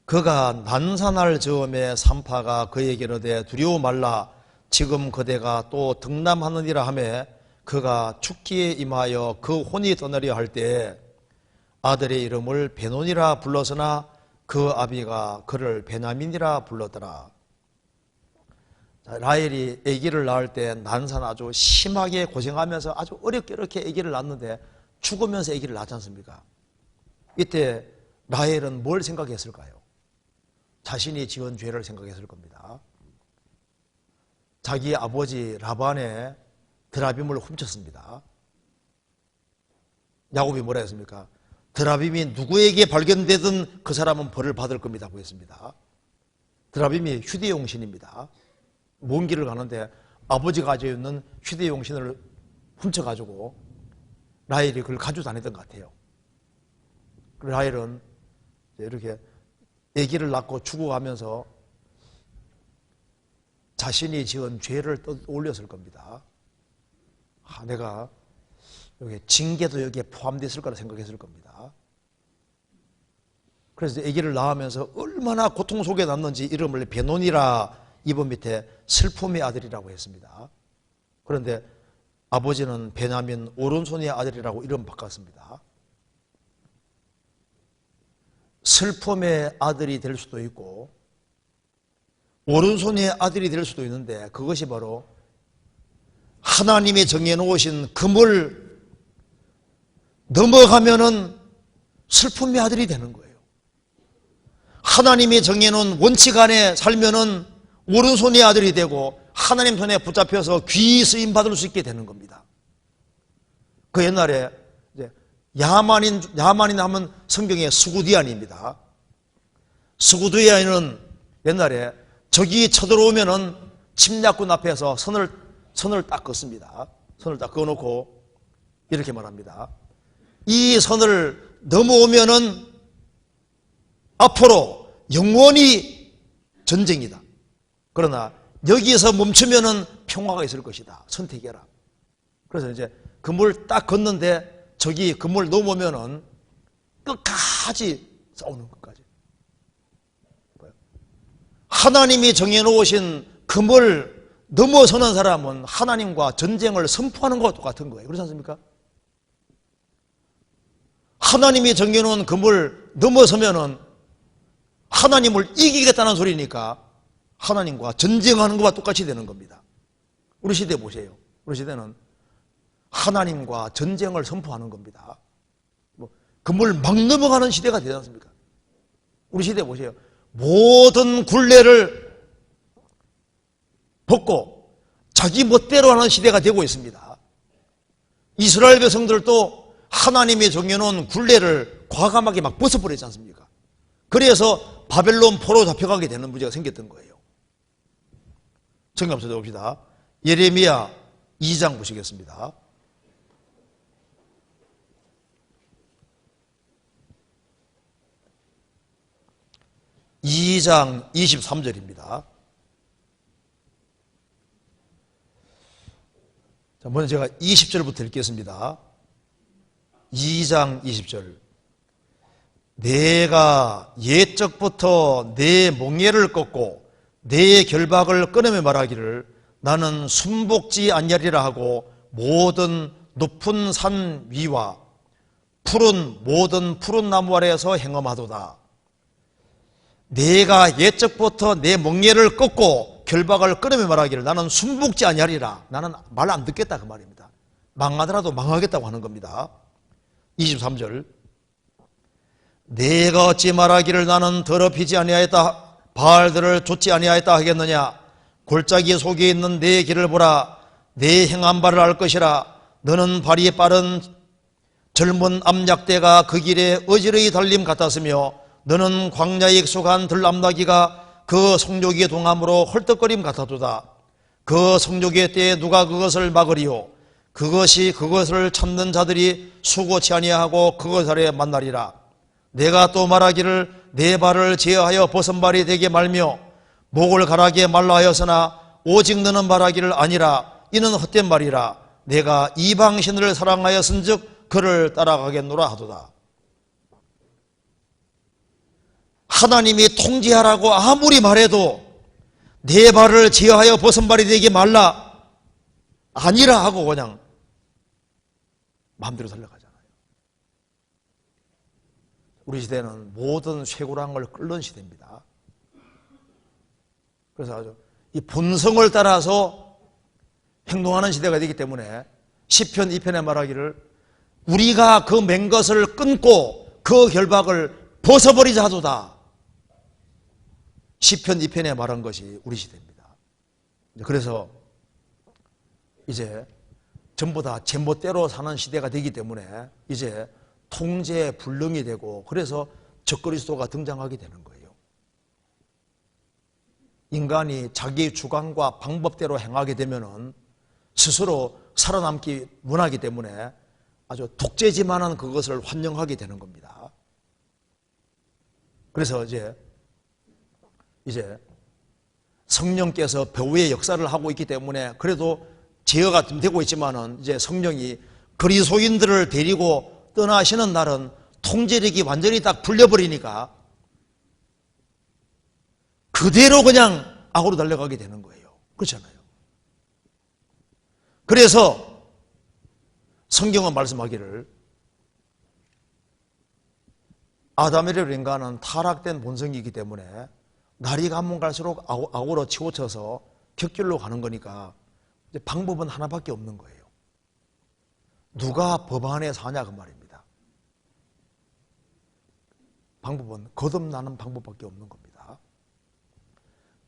S1: 그가 난산할 즈음에 산파가 그에게 이르되 두려워 말라 지금 그대가 또 등남하느니라 하매 그가 죽기에 임하여 그 혼이 떠나려 할 때에 아들의 이름을 베논이라 불렀으나 그 아비가 그를 베냐민이라 불렀더라. 라헬이 아기를 낳을 때 난산 아주 심하게 고생하면서 아주 어렵게 이렇게 아기를 낳는데 죽으면서 아기를 낳지 않습니까? 이때 라헬은 뭘 생각했을까요? 자신이 지은 죄를 생각했을 겁니다. 자기 아버지 라반의 드라빔을 훔쳤습니다. 야곱이 뭐라 했습니까? 드라빔이 누구에게 발견되든 그 사람은 벌을 받을 겁니다고 했습니다. 드라빔이 휴대용신입니다. 먼 길을 가는데 아버지가 가지고 있는 휴대용신을 훔쳐가지고 라헬이 그걸 가지고 다니던 것 같아요. 라헬은 이렇게 아기를 낳고 죽어가면서 자신이 지은 죄를 떠올렸을 겁니다. 내가 여기 징계도 여기에 포함되어 있을 거라 생각했을 겁니다. 그래서 아기를 낳으면서 얼마나 고통 속에 남는지 이름을 베논이라 이번 밑에 슬픔의 아들이라고 했습니다. 그런데 아버지는 베냐민 오른손의 아들이라고 이름 바꿨습니다. 슬픔의 아들이 될 수도 있고 오른손의 아들이 될 수도 있는데 그것이 바로 하나님이 정해놓으신 금을 넘어가면은 슬픔의 아들이 되는 거예요. 하나님이 정해놓은 원칙 안에 살면은 오른손의 아들이 되고 하나님 손에 붙잡혀서 귀 쓰임 받을 수 있게 되는 겁니다. 그 옛날에 이제 야만인 하면 성경에 스구디안입니다. 스구디안은 옛날에 적이 쳐들어오면은 침략군 앞에서 선을 딱 긋습니다. 선을 딱 그어놓고 이렇게 말합니다. 이 선을 넘어오면은 앞으로 영원히 전쟁이다. 그러나 여기에서 멈추면은 평화가 있을 것이다. 선택해라. 그래서 이제 그물 딱 걷는데 저기 그물 넘으면은 끝까지 싸우는 것까지. 하나님이 정해놓으신 그물 넘어서는 사람은 하나님과 전쟁을 선포하는 것과 똑같은 거예요. 그렇지 않습니까? 하나님이 정해놓은 그물 넘어서면은 하나님을 이기겠다는 소리니까 하나님과 전쟁하는 것과 똑같이 되는 겁니다. 우리 시대 보세요. 우리 시대는 하나님과 전쟁을 선포하는 겁니다. 그물 막 넘어가는 시대가 되지 않습니까? 우리 시대 보세요. 모든 굴레를 벗고 자기 멋대로 하는 시대가 되고 있습니다. 이스라엘 백성들도 하나님이 정해놓은 굴레를 과감하게 막 벗어버리지 않습니까? 그래서 바벨론 포로 잡혀가게 되는 문제가 생겼던 거예요. 성경 한번 찾아봅시다. 예레미야 2장 보시겠습니다. 2장 23절입니다. 자, 먼저 제가 20절부터 읽겠습니다. 2장 20절. 내가 옛적부터 내 멍에를 꺾고 내 결박을 끊으며 말하기를 나는 순복지 아니하리라 하고 모든 높은 산 위와 모든 푸른 나무 아래에서 행엄하도다. 내가 옛적부터 내 멍에를 꺾고 결박을 끊으며 말하기를 나는 순복지 아니하리라. 나는 말 안 듣겠다 그 말입니다. 망하더라도 망하겠다고 하는 겁니다. 23절. 내가 어찌 말하기를 나는 더럽히지 아니하였다, 바알들을 좇지 아니하였다 하겠느냐. 골짜기 속에 있는 내 길을 보라. 내 행한 바를 알 것이라. 너는 발이 빠른 젊은 암약대가 그 길에 어지러이 달림 같았으며 너는 광야에 익숙한 들암나기가 그 성욕의 동함으로 헐떡거림 같았도다. 그 성욕의 때에 누가 그것을 막으리요. 그것을 찾는 자들이 수고치 아니하고 그것 아래 만나리라. 내가 또 말하기를 내 발을 제어하여 벗은 발이 되게 말며 목을 가라게 말라 하였으나 오직 너는 말하기를 아니라 이는 헛된 말이라. 내가 이방신을 사랑하였은즉 그를 따라가겠노라 하도다. 하나님이 통제하라고 아무리 말해도 내 발을 제어하여 벗은 발이 되게 말라 아니라 하고 그냥 마음대로 살려가잖아요. 우리 시대는 모든 쇠고랑을 끓는 시대입니다. 그래서 아주 이 본성을 따라서 행동하는 시대가 되기 때문에 시편 2편에 말하기를 우리가 그 맨 것을 끊고 그 결박을 벗어버리자 하도다. 시편 2편에 말한 것이 우리 시대입니다. 그래서 이제 전부 다 제멋대로 사는 시대가 되기 때문에 이제 통제 불능이 되고 그래서 적그리스도가 등장하게 되는 거예요. 인간이 자기의 주관과 방법대로 행하게 되면은 스스로 살아남기 원하기 때문에 아주 독재지만은 그것을 환영하게 되는 겁니다. 그래서 이제 성령께서 배후의 역사를 하고 있기 때문에 그래도 제어가 좀 되고 있지만은 이제 성령이 그리스도인들을 데리고 떠나시는 날은 통제력이 완전히 딱 풀려버리니까 그대로 그냥 악으로 달려가게 되는 거예요. 그렇잖아요. 그래서 성경은 말씀하기를 아담의 인간은 타락된 본성이기 때문에 날이 가면 갈수록 악으로 치우쳐서 격결로 가는 거니까 이제 방법은 하나밖에 없는 거예요. 누가 법 안에 사냐 그 말입니다. 방법은 거듭나는 방법밖에 없는 겁니다.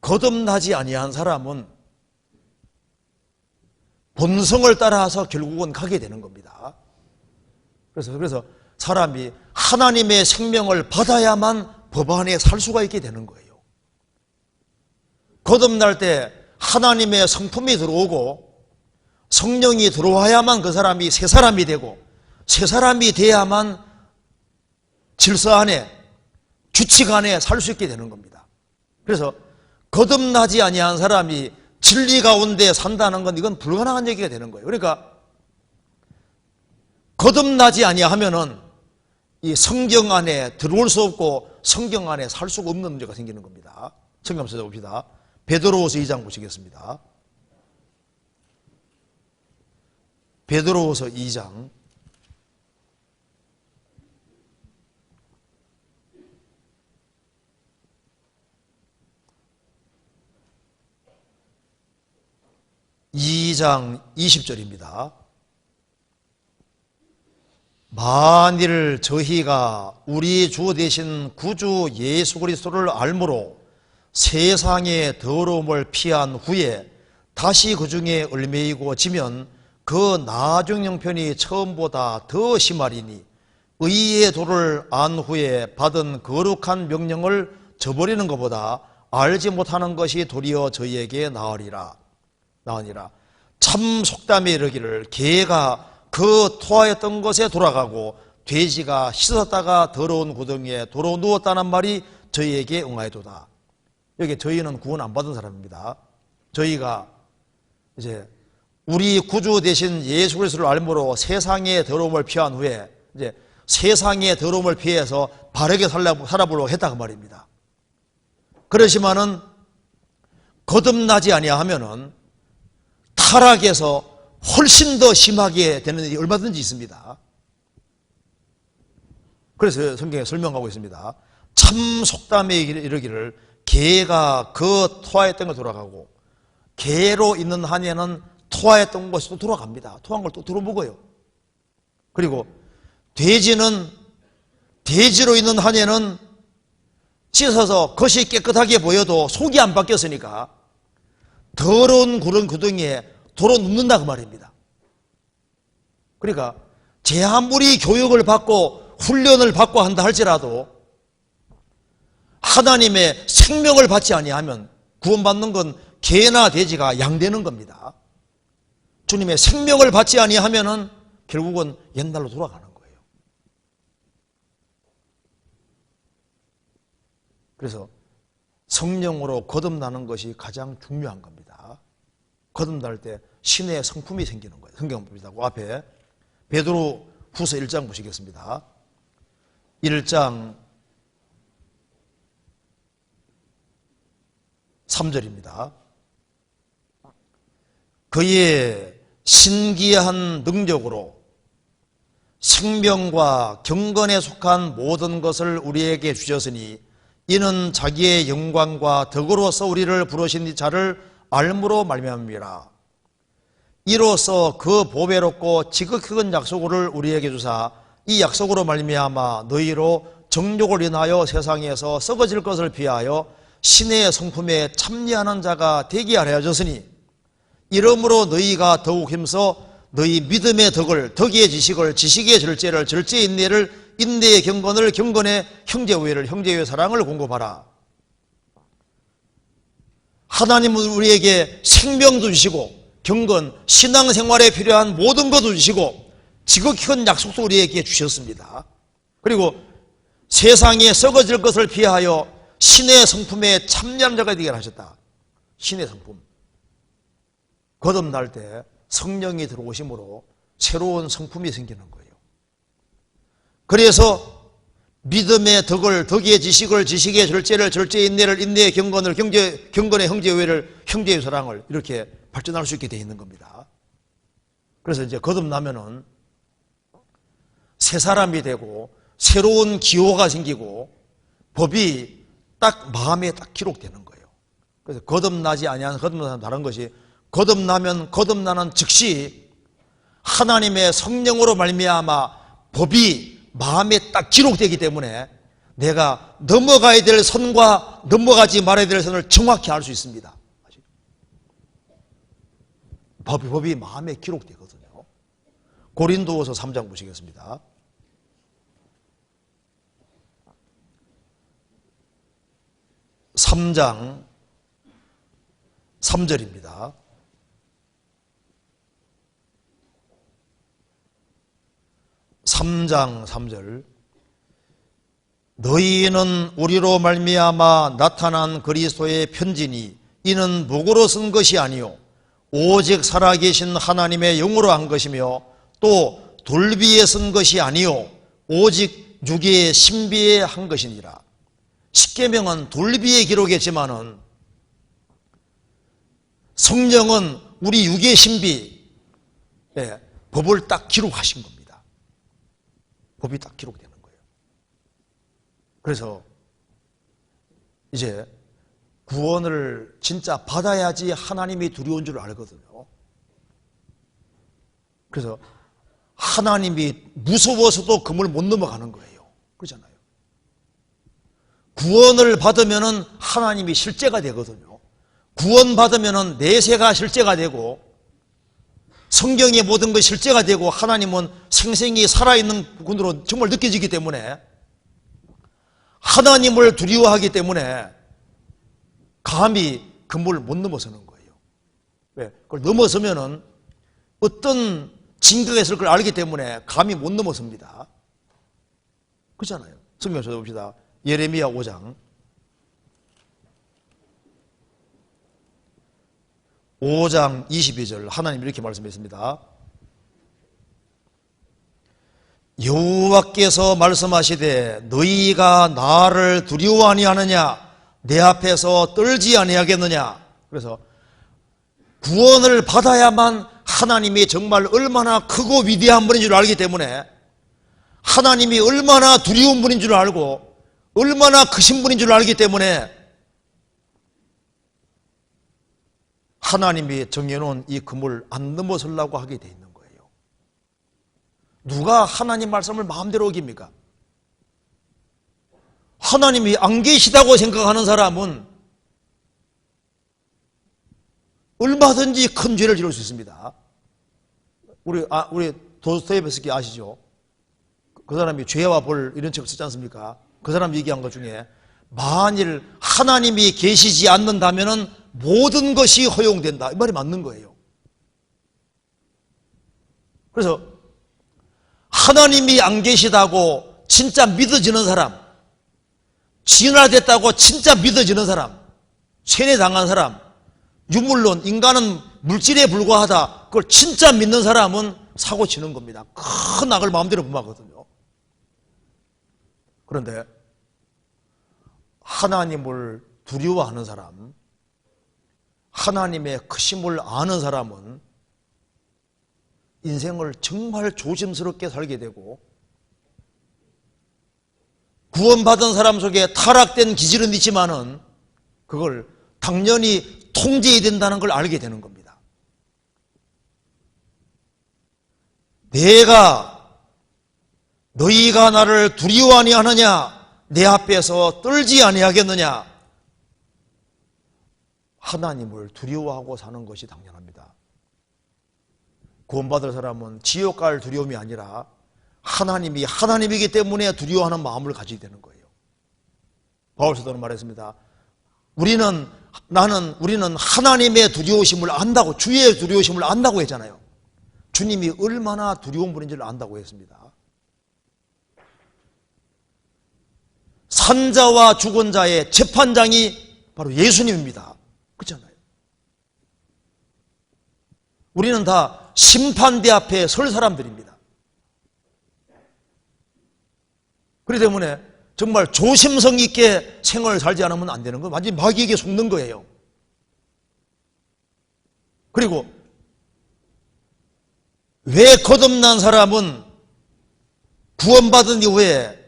S1: 거듭나지 아니한 사람은 본성을 따라서 결국은 가게 되는 겁니다. 그래서 사람이 하나님의 생명을 받아야만 법 안에 살 수가 있게 되는 거예요. 거듭날 때 하나님의 성품이 들어오고 성령이 들어와야만 그 사람이 새 사람이 되고 새 사람이 돼야만 질서 안에 규칙 안에 살 수 있게 되는 겁니다. 그래서 거듭나지 아니한 사람이 진리 가운데 산다는 건 이건 불가능한 얘기가 되는 거예요. 그러니까 거듭나지 아니하면은 이 성경 안에 들어올 수 없고 성경 안에 살 수가 없는 문제가 생기는 겁니다. 성경 한번 찾아봅시다. 베드로후서 2장 보시겠습니다. 베드로후서 2장 20절입니다. 만일 저희가 우리 주 되신 구주 예수 그리스도를 알므로 세상의 더러움을 피한 후에 다시 그 중에 얽매이고 지면 그 나중 형편이 처음보다 더 심하리니 의의 도를 안 후에 받은 거룩한 명령을 저버리는 것보다 알지 못하는 것이 도리어 저희에게 나으니라. 참 속담에 이르기를 개가 그 토하였던 것에 돌아가고 돼지가 씻었다가 더러운 구덩이에 도로 누웠다는 말이 저희에게 응하여도다. 여기 저희는 구원 안 받은 사람입니다. 저희가 이제 우리 구주 되신 예수 그리스도를 알므로 세상의 더러움을 피한 후에 이제 세상의 더러움을 피해서 바르게 살아보려고 했다 그 말입니다. 그러지만은 거듭나지 아니하면은 타락에서 훨씬 더 심하게 되는 일이 얼마든지 있습니다. 그래서 성경에 설명하고 있습니다. 참 속담에 이르기를 개가 그 토하였던 걸 돌아가고 개로 있는 한에는 토하였던 것이 또 돌아갑니다. 토한 걸 또 들어먹어요. 그리고 돼지는 돼지로 있는 한에는 씻어서 겉이 깨끗하게 보여도 속이 안 바뀌었으니까 더러운 그런 구덩이에 도로 눕는다 그 말입니다. 그러니까 제 아무리 교육을 받고 훈련을 받고 한다 할지라도 하나님의 생명을 받지 아니하면 구원받는 건 개나 돼지가 양되는 겁니다. 주님의 생명을 받지 아니하면은 결국은 옛날로 돌아가는 거예요. 그래서 성령으로 거듭나는 것이 가장 중요한 겁니다. 거듭날 때 신의 성품이 생기는 거예요. 성경 봅니다. 그 앞에 베드로 후서 1장 보시겠습니다. 1장 3절입니다. 그의 신기한 능력으로 생명과 경건에 속한 모든 것을 우리에게 주셨으니 이는 자기의 영광과 덕으로서 우리를 부르신 자를 알므로 말미암음이라. 이로써 그 보배롭고 지극히 큰 약속을 우리에게 주사 이 약속으로 말미암아 너희로 정욕을 인하여 세상에서 썩어질 것을 피하여 신의 성품에 참여하는 자가 되게 하려 하셨으니 이러므로 너희가 더욱 힘써 너희 믿음의 덕을 덕의 지식을 지식의 절제를 절제의 인내를 인내의 경건을 경건의 형제우애를 형제우애의 사랑을 공급하라. 하나님은 우리에게 생명도 주시고 경건, 신앙생활에 필요한 모든 것도 주시고 지극히 큰 약속도 우리에게 주셨습니다. 그리고 세상에 썩어질 것을 피하여 신의 성품에 참여하는 자가 되게 하셨다. 신의 성품. 거듭날 때 성령이 들어오심으로 새로운 성품이 생기는 거예요. 그래서 믿음의 덕을, 덕의 지식을, 지식의 절제를, 절제의 인내를, 인내의 경건을, 경건의 형제우애를, 형제의 사랑을 이렇게 발전할 수 있게 되어 있는 겁니다. 그래서 이제 거듭나면은 새 사람이 되고 새로운 기호가 생기고 법이 딱 마음에 딱 기록되는 거예요. 그래서 거듭나지 아니하는 거듭나는 다른 것이 거듭나면 거듭나는 즉시 하나님의 성령으로 말미암아 법이 마음에 딱 기록되기 때문에 내가 넘어가야 될 선과 넘어가지 말아야 될 선을 정확히 알 수 있습니다. 법이 마음에 기록되거든요. 고린도후서 3장 보시겠습니다. 3장 3절입니다. 3장 3절 너희는 우리로 말미암아 나타난 그리스도의 편지니 이는 목으로 쓴 것이 아니요 오직 살아계신 하나님의 영으로 한 것이며 또 돌비에 쓴 것이 아니요 오직 육의 신비에 한 것이니라. 십계명은 돌비에 기록했지만은 성령은 우리 육의 신비, 법을 딱 기록하신 겁니다. 법이 딱 기록되는 거예요. 그래서 이제 구원을 진짜 받아야지 하나님이 두려운 줄 알거든요. 그래서 하나님이 무서워서도 금을 못 넘어가는 거예요. 그렇잖아요. 구원을 받으면은 하나님이 실제가 되거든요. 구원받으면은 내세가 실제가 되고 성경의 모든 것이 실제가 되고 하나님은 생생히 살아있는 분으로 정말 느껴지기 때문에 하나님을 두려워하기 때문에 감히 금을 못 넘어서는 거예요. 왜? 그걸 넘어서면은 어떤 징계가 있을 걸 알기 때문에 감히 못 넘어섭니다. 그렇잖아요. 성경 찾아봅시다. 예레미야 5장 5장 22절 하나님 이렇게 말씀했습니다. 여호와께서 말씀하시되 너희가 나를 두려워 아니하느냐 내 앞에서 떨지 아니하겠느냐. 그래서 구원을 받아야만 하나님이 정말 얼마나 크고 위대한 분인 줄 알기 때문에 하나님이 얼마나 두려운 분인 줄 알고 얼마나 크신 분인 줄 알기 때문에 하나님이 정해놓은 이 금을 안 넘어서려고 하게 돼 있는 거예요. 누가 하나님 말씀을 마음대로 어깁니까? 하나님이 안 계시다고 생각하는 사람은 얼마든지 큰 죄를 지을 수 있습니다. 우리 도스토옙스키 아시죠? 그 사람이 죄와 벌 이런 책을 쓰지 않습니까? 그 사람 얘기한 것 중에 만일 하나님이 계시지 않는다면 모든 것이 허용된다. 이 말이 맞는 거예요. 그래서 하나님이 안 계시다고 진짜 믿어지는 사람, 진화됐다고 진짜 믿어지는 사람, 세뇌당한 사람, 유물론, 인간은 물질에 불과하다, 그걸 진짜 믿는 사람은 사고 치는 겁니다. 큰 악을 마음대로 범하거든요. 그런데 하나님을 두려워하는 사람, 하나님의 크심을 아는 사람은 인생을 정말 조심스럽게 살게 되고 구원받은 사람 속에 타락된 기질은 있지만은 그걸 당연히 통제해야 된다는 걸 알게 되는 겁니다. 너희가 나를 두려워 아니하느냐 내 앞에서 떨지 아니하겠느냐. 하나님을 두려워하고 사는 것이 당연합니다. 구원받을 사람은 지옥 갈 두려움이 아니라 하나님이 하나님이기 때문에 두려워하는 마음을 가지게 되는 거예요. 바울 사도는 말했습니다. 우리는 하나님의 두려우심을 안다고, 주의 두려우심을 안다고 했잖아요. 주님이 얼마나 두려운 분인지를 안다고 했습니다. 산자와 죽은 자의 재판장이 바로 예수님입니다. 그렇잖아요. 우리는 다 심판대 앞에 설 사람들입니다. 그렇기 때문에 정말 조심성 있게 생활을 살지 않으면 안 되는 건 완전히 마귀에게 속는 거예요. 그리고 왜 거듭난 사람은 구원받은 이후에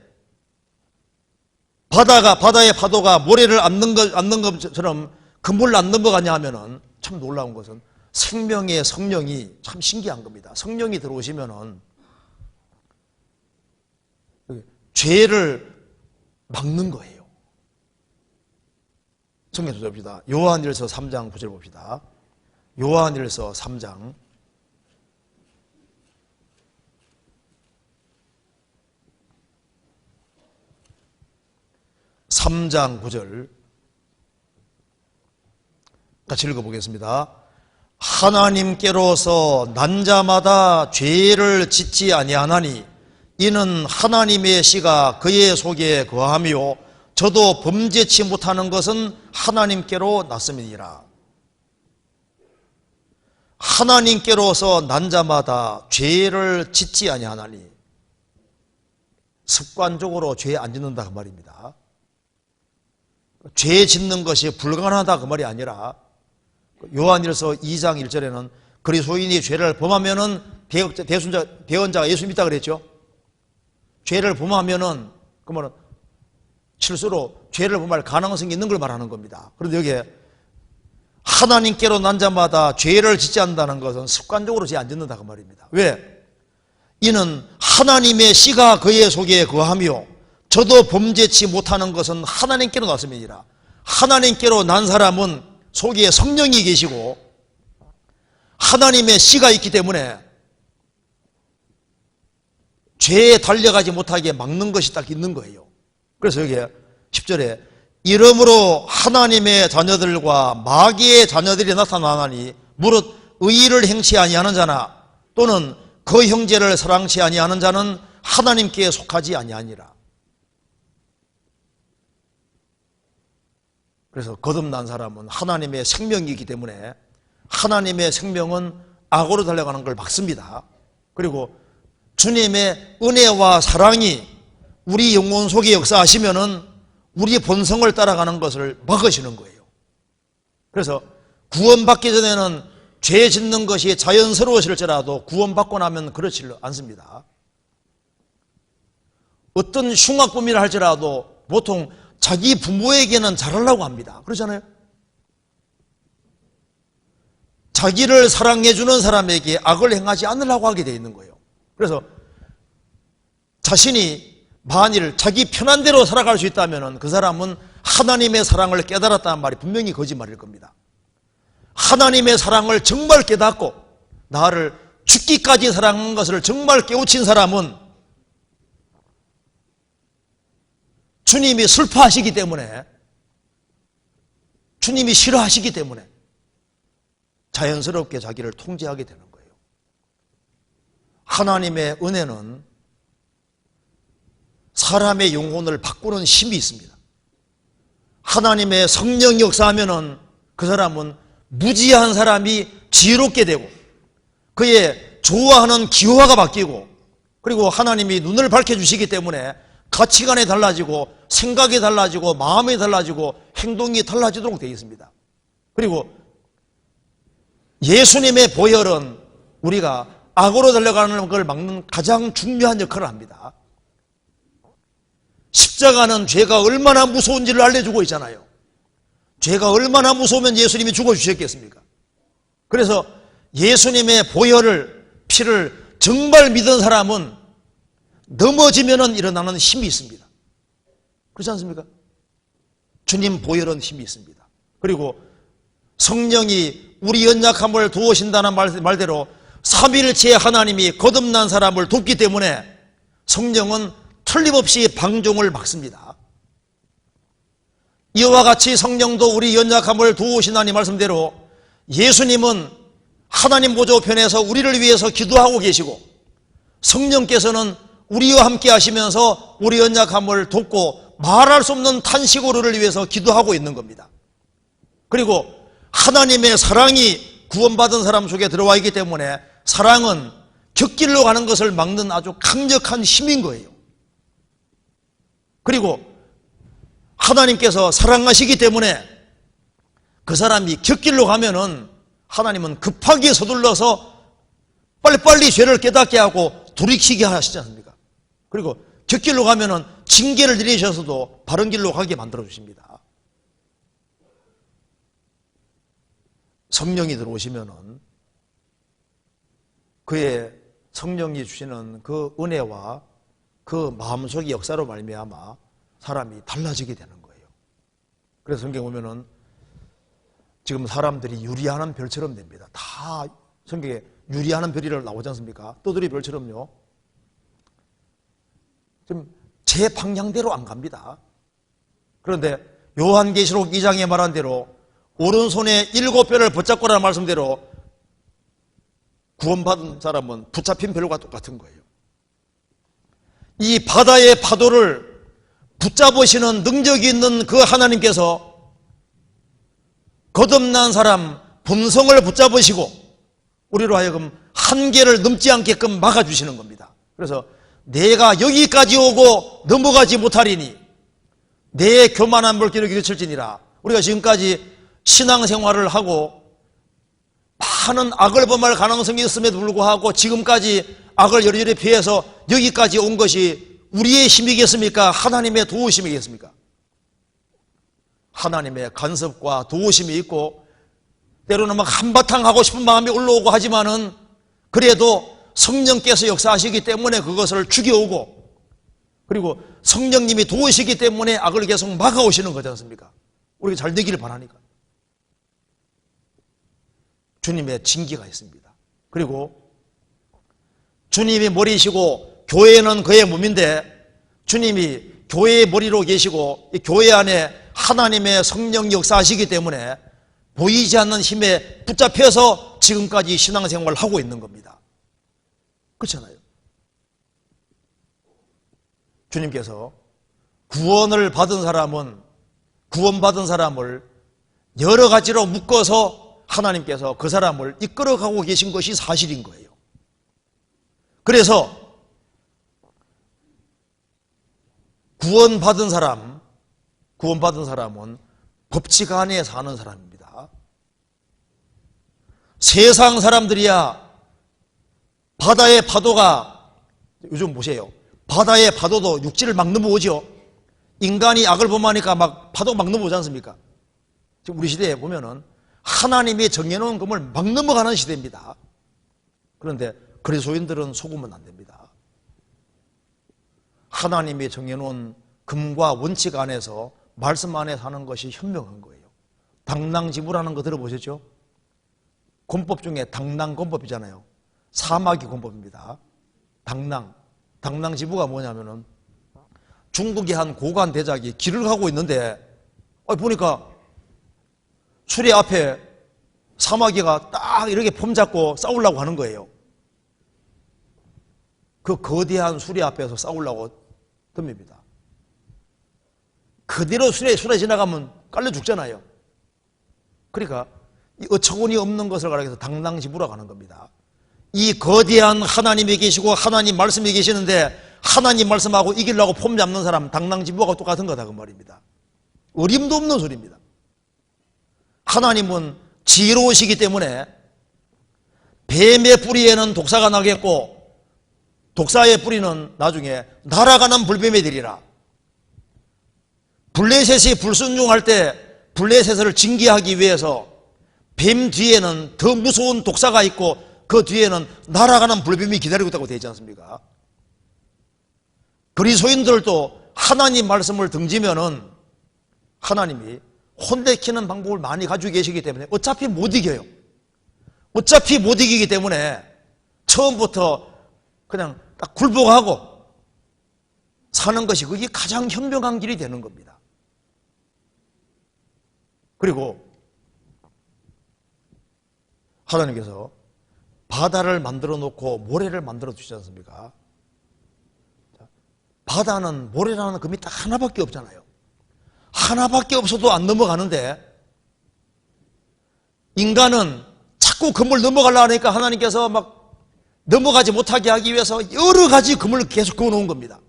S1: 바다의 파도가 모래를 앓는 것처럼 그물을 안 넘어가냐 하면은 참 놀라운 것은 생명의 성령이 참 신기한 겁니다. 성령이 들어오시면은 죄를 막는 거예요. 성경 봅시다. 요한일서 3장 9절 봅시다. 요한일서 3장 9절 같이 읽어보겠습니다. 하나님께로서 난 자마다 죄를 짓지 아니하나니 이는 하나님의 씨가 그의 속에 거하며 저도 범죄치 못하는 것은 하나님께로 났음이니라. 하나님께로서 난 자마다 죄를 짓지 아니하나니, 습관적으로 죄 안 짓는다 그 말입니다. 죄 짓는 것이 불가능하다 그 말이 아니라 요한일서 2장 1절에는 그리스도인이 죄를 범하면은 대언자가 예수 믿다 그랬죠. 죄를 범하면은 그 말은 실수로 죄를 범할 가능성이 있는 걸 말하는 겁니다. 그런데 여기에 하나님께로 난 자마다 죄를 짓지 않는다는 것은 습관적으로 죄 안 짓는다 그 말입니다. 왜? 이는 하나님의 씨가 그의 속에 거하며 저도 범죄치 못하는 것은 하나님께로 났음이니라. 하나님께로 난 사람은 속에 성령이 계시고 하나님의 씨가 있기 때문에 죄에 달려가지 못하게 막는 것이 딱 있는 거예요. 그래서 여기에 10절에 이러므로 하나님의 자녀들과 마귀의 자녀들이 나타나나니 무릇 의의를 행치 아니하는 자나 또는 그 형제를 사랑치 아니하는 자는 하나님께 속하지 아니하니라. 그래서 거듭난 사람은 하나님의 생명이기 때문에 하나님의 생명은 악으로 달려가는 걸 막습니다. 그리고 주님의 은혜와 사랑이 우리 영혼 속에 역사하시면은 우리 본성을 따라가는 것을 막으시는 거예요. 그래서 구원받기 전에는 죄 짓는 것이 자연스러우실지라도 구원받고 나면 그렇지 않습니다. 어떤 흉악범이라 할지라도 보통 자기 부모에게는 잘하려고 합니다. 그렇잖아요? 자기를 사랑해주는 사람에게 악을 행하지 않으려고 하게 되어 있는 거예요. 그래서 자신이 만일 자기 편한 대로 살아갈 수 있다면 그 사람은 하나님의 사랑을 깨달았다는 말이 분명히 거짓말일 겁니다. 하나님의 사랑을 정말 깨닫고 나를 죽기까지 사랑한 것을 정말 깨우친 사람은 주님이 슬퍼하시기 때문에, 주님이 싫어하시기 때문에 자연스럽게 자기를 통제하게 되는 거예요. 하나님의 은혜는 사람의 영혼을 바꾸는 힘이 있습니다. 하나님의 성령이 역사하면은 그 사람은 무지한 사람이 지혜롭게 되고 그의 좋아하는 기호화가 바뀌고, 그리고 하나님이 눈을 밝혀주시기 때문에 가치관이 달라지고 생각이 달라지고 마음이 달라지고 행동이 달라지도록 되어 있습니다. 그리고 예수님의 보혈은 우리가 악으로 달려가는 걸 막는 가장 중요한 역할을 합니다. 십자가는 죄가 얼마나 무서운지를 알려주고 있잖아요. 죄가 얼마나 무서우면 예수님이 죽어주셨겠습니까? 그래서 예수님의 보혈을, 피를 정말 믿은 사람은 넘어지면 일어나는 힘이 있습니다. 그렇지 않습니까? 주님 보혈은 힘이 있습니다. 그리고 성령이 우리 연약함을 도우신다는 말대로 삼위일체 하나님이 거듭난 사람을 돕기 때문에 성령은 틀림없이 방종을 막습니다. 이와 같이 성령도 우리 연약함을 도우신다는 말씀대로 예수님은 하나님 보좌편에서 우리를 위해서 기도하고 계시고 성령께서는 우리와 함께 하시면서 우리 연약함을 돕고 말할 수 없는 탄식으로 우리를 위해서 기도하고 있는 겁니다. 그리고 하나님의 사랑이 구원받은 사람 속에 들어와 있기 때문에 사랑은 곁길로 가는 것을 막는 아주 강력한 힘인 거예요. 그리고 하나님께서 사랑하시기 때문에 그 사람이 곁길로 가면은 하나님은 급하게 서둘러서 빨리빨리 죄를 깨닫게 하고 돌이키게 하시지 않습니까? 그리고 곁길로 가면은 징계를 내리셔서도 바른 길로 가게 만들어 주십니다. 성령이 들어오시면은 그의 성령이 주시는 그 은혜와 그 마음속의 역사로 말미암아 사람이 달라지게 되는 거예요. 그래서 성경 보면은 지금 사람들이 유리하는 별처럼 됩니다. 다 성경에 유리하는 별이라고 나오지 않습니까? 떠돌이 별처럼요. 좀 제 방향대로 안 갑니다. 그런데 요한계시록 2장에 말한 대로 오른손에 7별을 붙잡고라는 말씀대로 구원받은 사람은 붙잡힌 별과 똑같은 거예요. 이 바다의 파도를 붙잡으시는 능력이 있는 그 하나님께서 거듭난 사람 본성을 붙잡으시고 우리로 하여금 한계를 넘지 않게끔 막아주시는 겁니다. 그래서 내가 여기까지 오고 넘어가지 못하리니 내 교만한 물길을 그칠지니라. 우리가 지금까지 신앙생활을 하고 많은 악을 범할 가능성이 있음에도 불구하고 지금까지 악을 여리여리 피해서 여기까지 온 것이 우리의 힘이겠습니까? 하나님의 도우심이겠습니까? 하나님의 간섭과 도우심이 있고 때로는 막 한바탕 하고 싶은 마음이 올라오고 하지만은 그래도 성령께서 역사하시기 때문에 그것을 죽여오고 그리고 성령님이 도우시기 때문에 악을 계속 막아오시는 거지 않습니까? 우리가 잘 되기를 바라니까. 주님의 징계가 있습니다. 그리고 주님이 머리시고 교회는 그의 몸인데 주님이 교회의 머리로 계시고 이 교회 안에 하나님의 성령 역사하시기 때문에 보이지 않는 힘에 붙잡혀서 지금까지 신앙생활을 하고 있는 겁니다. 그렇잖아요. 주님께서 구원받은 사람을 여러 가지로 묶어서 하나님께서 그 사람을 이끌어가고 계신 것이 사실인 거예요. 그래서 구원받은 사람은 법칙 안에 사는 사람입니다. 세상 사람들이야 바다의 파도가, 요즘 보세요. 바다의 파도도 육지를 막 넘어오죠. 인간이 악을 범하니까 막 파도가 막 넘어오지 않습니까? 지금 우리 시대에 보면은 하나님이 정해놓은 금을 막 넘어가는 시대입니다. 그런데 그리스도인들은 속으면 안 됩니다. 하나님이 정해놓은 금과 원칙 안에서 말씀 안에 사는 것이 현명한 거예요. 당낭지부라는 거 들어보셨죠? 권법 중에 당낭권법이잖아요. 사마귀 권법입니다. 당낭지부가 뭐냐면은 중국의 한 고관 대작이 길을 가고 있는데 보니까 수레 앞에 사마귀가 딱 이렇게 폼 잡고 싸우려고 하는 거예요. 그 거대한 수레 앞에서 싸우려고 듭니다. 그대로 수레 지나가면 깔려 죽잖아요. 그러니까 이 어처구니 없는 것을 가리켜서 당낭지부라고 하는 겁니다. 이 거대한 하나님이 계시고 하나님 말씀이 계시는데 하나님 말씀하고 이기려고 폼 잡는 사람, 당낭지부하고 똑같은 거다 그 말입니다. 어림도 없는 소리입니다. 하나님은 지혜로우시기 때문에 뱀의 뿌리에는 독사가 나겠고 독사의 뿌리는 나중에 날아가는 불뱀이 되리라. 블레셋이 불순종할 때 블레셋을 징계하기 위해서 뱀 뒤에는 더 무서운 독사가 있고 그 뒤에는 날아가는 불뱀이 기다리고 있다고 되어 있지 않습니까? 그리스도인들도 하나님 말씀을 등지면은 하나님이 혼내키는 방법을 많이 가지고 계시기 때문에 어차피 못 이겨요. 어차피 못 이기기 때문에 처음부터 그냥 딱 굴복하고 사는 것이 그게 가장 현명한 길이 되는 겁니다. 그리고 하나님께서 바다를 만들어 놓고 모래를 만들어 주시지 않습니까? 바다는 모래라는 금이 딱 하나밖에 없잖아요. 하나밖에 없어도 안 넘어가는데 인간은 자꾸 금을 넘어가려고 하니까 하나님께서 막 넘어가지 못하게 하기 위해서 여러 가지 금을 계속 그어놓은 겁니다.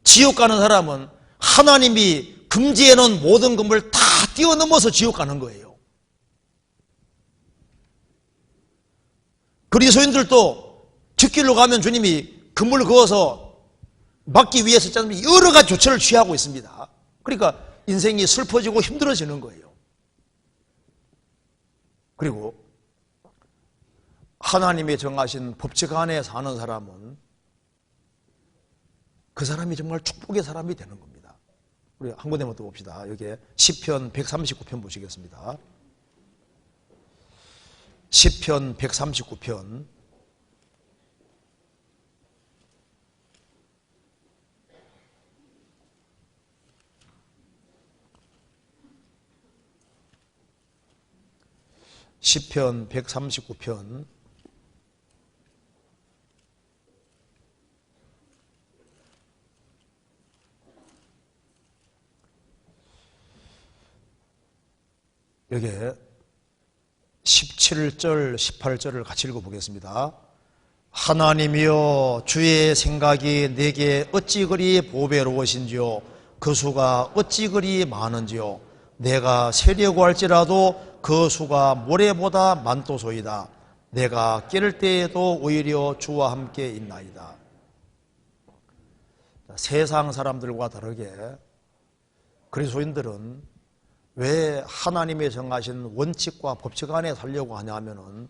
S1: 지옥 가는 사람은 하나님이 금지해 놓은 모든 금을 다 뛰어넘어서 지옥 가는 거예요. 그리스도인들도 뒷길로 가면 주님이 금을 그어서 막기 위해서 여러 가지 조처를 취하고 있습니다. 그러니까 인생이 슬퍼지고 힘들어지는 거예요. 그리고 하나님이 정하신 법칙 안에 사는 사람은 그 사람이 정말 축복의 사람이 되는 겁니다. 우리 한 군데만 또 봅시다. 여기 시편 139편 보시겠습니다. 시편 139편 시편 139편 여기 17절 18절을 같이 읽어보겠습니다. 하나님이여 주의 생각이 내게 어찌 그리 보배로우신지요 그 수가 어찌 그리 많은지요 내가 세려고 할지라도 그 수가 모래보다 많도소이다. 내가 깰 때에도 오히려 주와 함께 있나이다. 세상 사람들과 다르게 그리스도인들은 왜 하나님이 정하신 원칙과 법칙 안에 살려고 하냐 하면은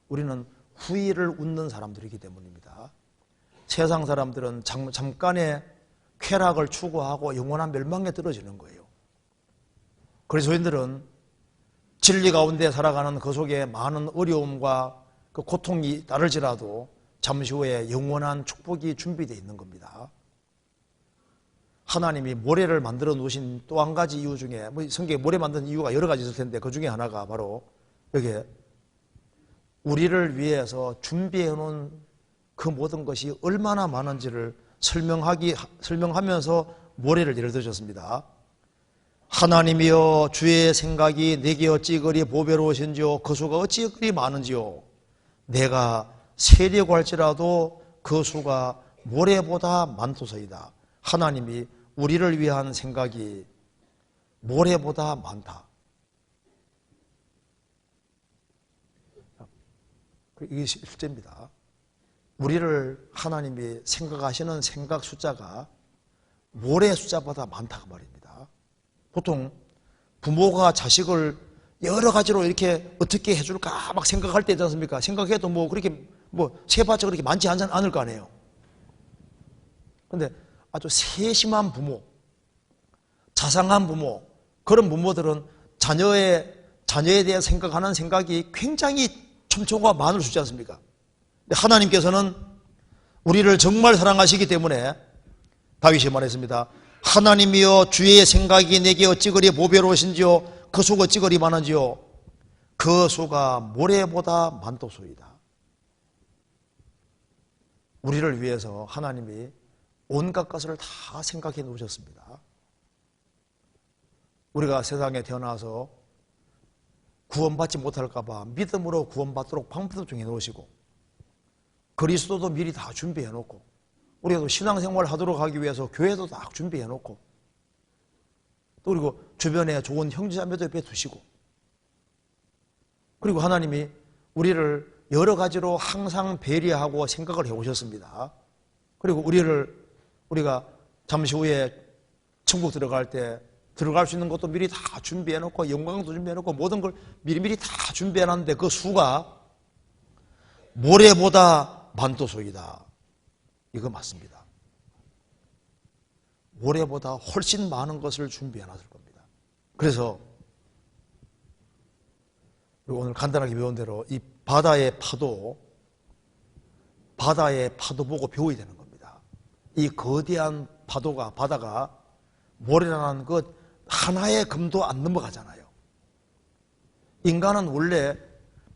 S1: 우리는 후일을 웃는 사람들이기 때문입니다. 세상 사람들은 잠깐의 쾌락을 추구하고 영원한 멸망에 떨어지는 거예요. 그리스도인들은 진리 가운데 살아가는 그 속에 많은 어려움과 그 고통이 따를지라도 잠시 후에 영원한 축복이 준비되어 있는 겁니다. 하나님이 모래를 만들어 놓으신 또 한 가지 이유 중에 성경에 모래 만드는 이유가 여러 가지 있을 텐데 그 중에 하나가 바로 여기 우리를 위해서 준비해 놓은 그 모든 것이 얼마나 많은지를 설명하면서 모래를 예를 드셨습니다. 하나님이여 주의 생각이 내게 어찌 그리 보배로우신지요 그 수가 어찌 그리 많은지요 내가 세려고 할지라도 그 수가 모래보다 많도소이다. 하나님이 우리를 위한 생각이 모래보다 많다. 이게 실제입니다. 우리를 하나님이 생각하시는 생각 숫자가 모래 숫자보다 많다고 말입니다. 보통 부모가 자식을 여러 가지로 이렇게 어떻게 해줄까 막 생각할 때 있지 않습니까? 생각해도 뭐 그렇게 뭐 세봤자 그렇게 많지 않을 거 아니에요. 근데 아주 세심한 부모, 자상한 부모, 그런 부모들은 자녀에 대해 생각하는 생각이 굉장히 첨초가 많을 수 있지 않습니까? 근데 하나님께서는 우리를 정말 사랑하시기 때문에 다윗이 말했습니다. 하나님이여 주의 생각이 내게 어찌 그리 보배로우신지요 그 수가 어찌 그리 많은지요 그 수가 모래보다 많도소이다. 우리를 위해서 하나님이 온갖 것을 다 생각해 놓으셨습니다. 우리가 세상에 태어나서 구원받지 못할까 봐 믿음으로 구원받도록 방법도 정해 놓으시고 그리스도도 미리 다 준비해 놓고 우리가 신앙생활 하도록 하기 위해서 교회도 다 준비해 놓고 또 그리고 주변에 좋은 형제자매도 옆에 두시고 그리고 하나님이 우리를 여러 가지로 항상 배려하고 생각을 해 오셨습니다. 그리고 우리가 잠시 후에 천국 들어갈 때 들어갈 수 있는 것도 미리 다 준비해 놓고 영광도 준비해 놓고 모든 걸 미리미리 다 준비해 놨는데 그 수가 모래보다 많도소이다. 이거 맞습니다. 모래보다 훨씬 많은 것을 준비해 놨을 겁니다. 그래서 오늘 간단하게 배운 대로 이 바다의 파도 보고 배워야 되는 겁니다. 이 거대한 바다가 모래라는 것 하나의 금도 안 넘어가잖아요. 인간은 원래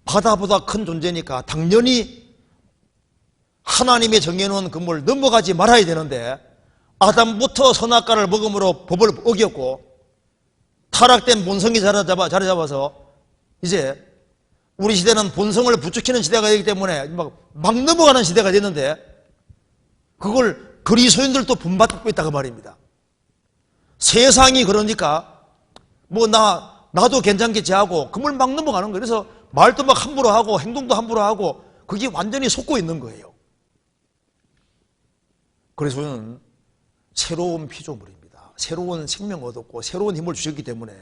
S1: 바다보다 큰 존재니까 당연히 하나님의 정해놓은 금을 넘어가지 말아야 되는데 아담부터 선악과를 먹음으로 법을 어겼고 타락된 본성이 자리 잡아서 이제 우리 시대는 본성을 부추기는 시대가 되기 때문에 막 넘어가는 시대가 됐는데 그걸 그리스도인들도 본받고 있다고 말입니다. 세상이 그러니까 뭐 나도 괜찮겠지 하고 그걸 막 넘어가는 거예요. 그래서 말도 막 함부로 하고 행동도 함부로 하고 그게 완전히 속고 있는 거예요. 그래서는 새로운 피조물입니다. 새로운 생명 얻었고 새로운 힘을 주셨기 때문에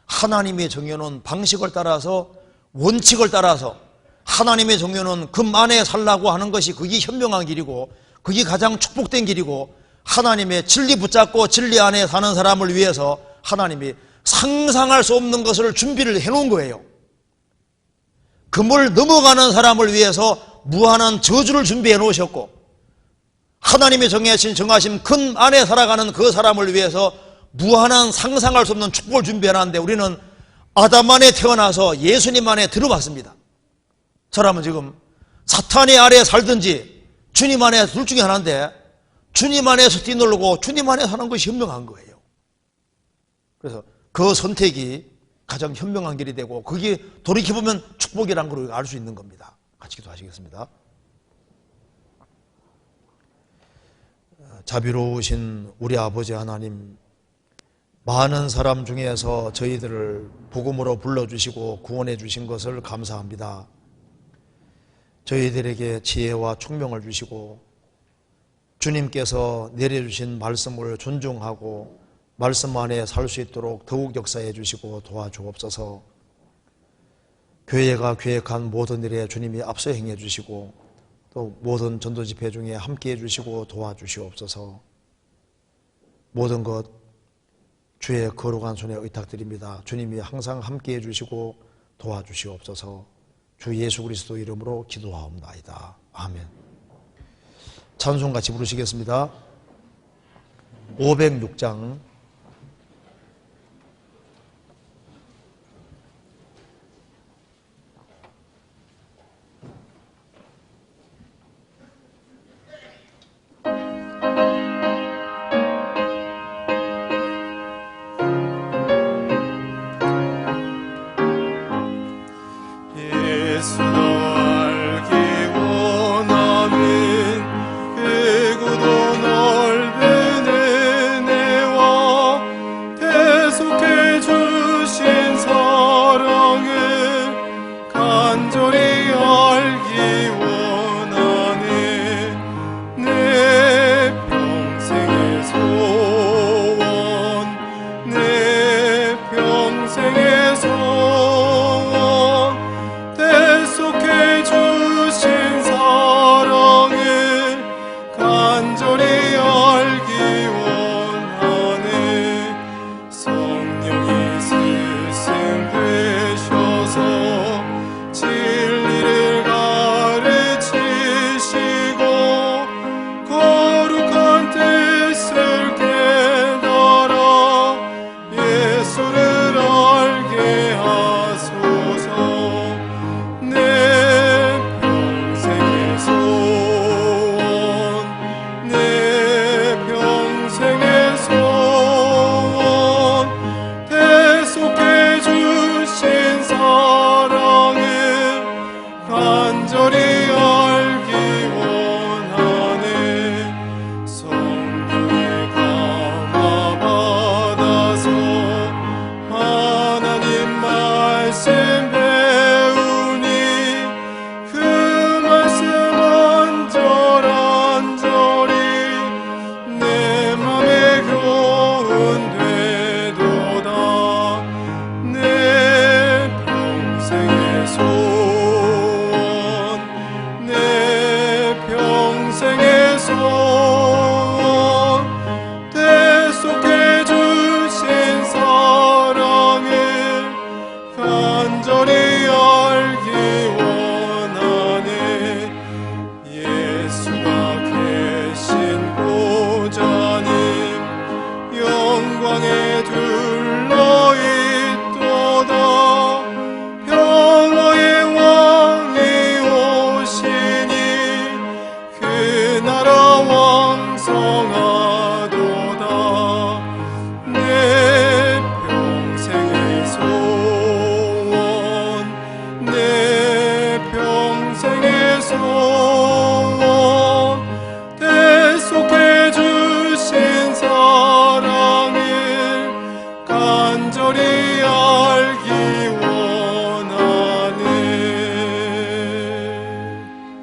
S1: 하나님의 정해놓은 방식을 따라서 원칙을 따라서 하나님의 정해놓은 금 안에 살라고 하는 것이 그게 현명한 길이고 그게 가장 축복된 길이고 하나님의 진리 붙잡고 진리 안에 사는 사람을 위해서 하나님이 상상할 수 없는 것을 준비를 해놓은 거예요. 금을 넘어가는 사람을 위해서 무한한 저주를 준비해 놓으셨고 하나님의 정하신 금 안에 살아가는 그 사람을 위해서 무한한 상상할 수 없는 축복을 준비해 놨는데 우리는 아담 안에 태어나서 예수님 안에 들어왔습니다. 사람은 지금 사탄의 아래에 살든지 주님 안에 둘 중에 하나인데 주님 안에서 뛰놀고 주님 안에 사는 것이 현명한 거예요. 그래서 그 선택이 가장 현명한 길이 되고 그게 돌이켜보면 축복이라는 걸 알 수 있는 겁니다. 같이 기도하시겠습니다. 자비로우신 우리 아버지 하나님, 많은 사람 중에서 저희들을 복음으로 불러주시고 구원해 주신 것을 감사합니다. 저희들에게 지혜와 총명을 주시고 주님께서 내려주신 말씀을 존중하고 말씀 안에 살 수 있도록 더욱 역사해 주시고 도와주옵소서. 교회가 계획한 모든 일에 주님이 앞서 행해 주시고 또 모든 전도 집회 중에 함께해 주시고 도와주시옵소서. 모든 것 주의 거룩한 손에 의탁드립니다. 주님이 항상 함께해 주시고 도와주시옵소서. 주 예수 그리스도 이름으로 기도하옵나이다. 아멘. 찬송 같이 부르시겠습니다. 506장
S2: 주옵소서.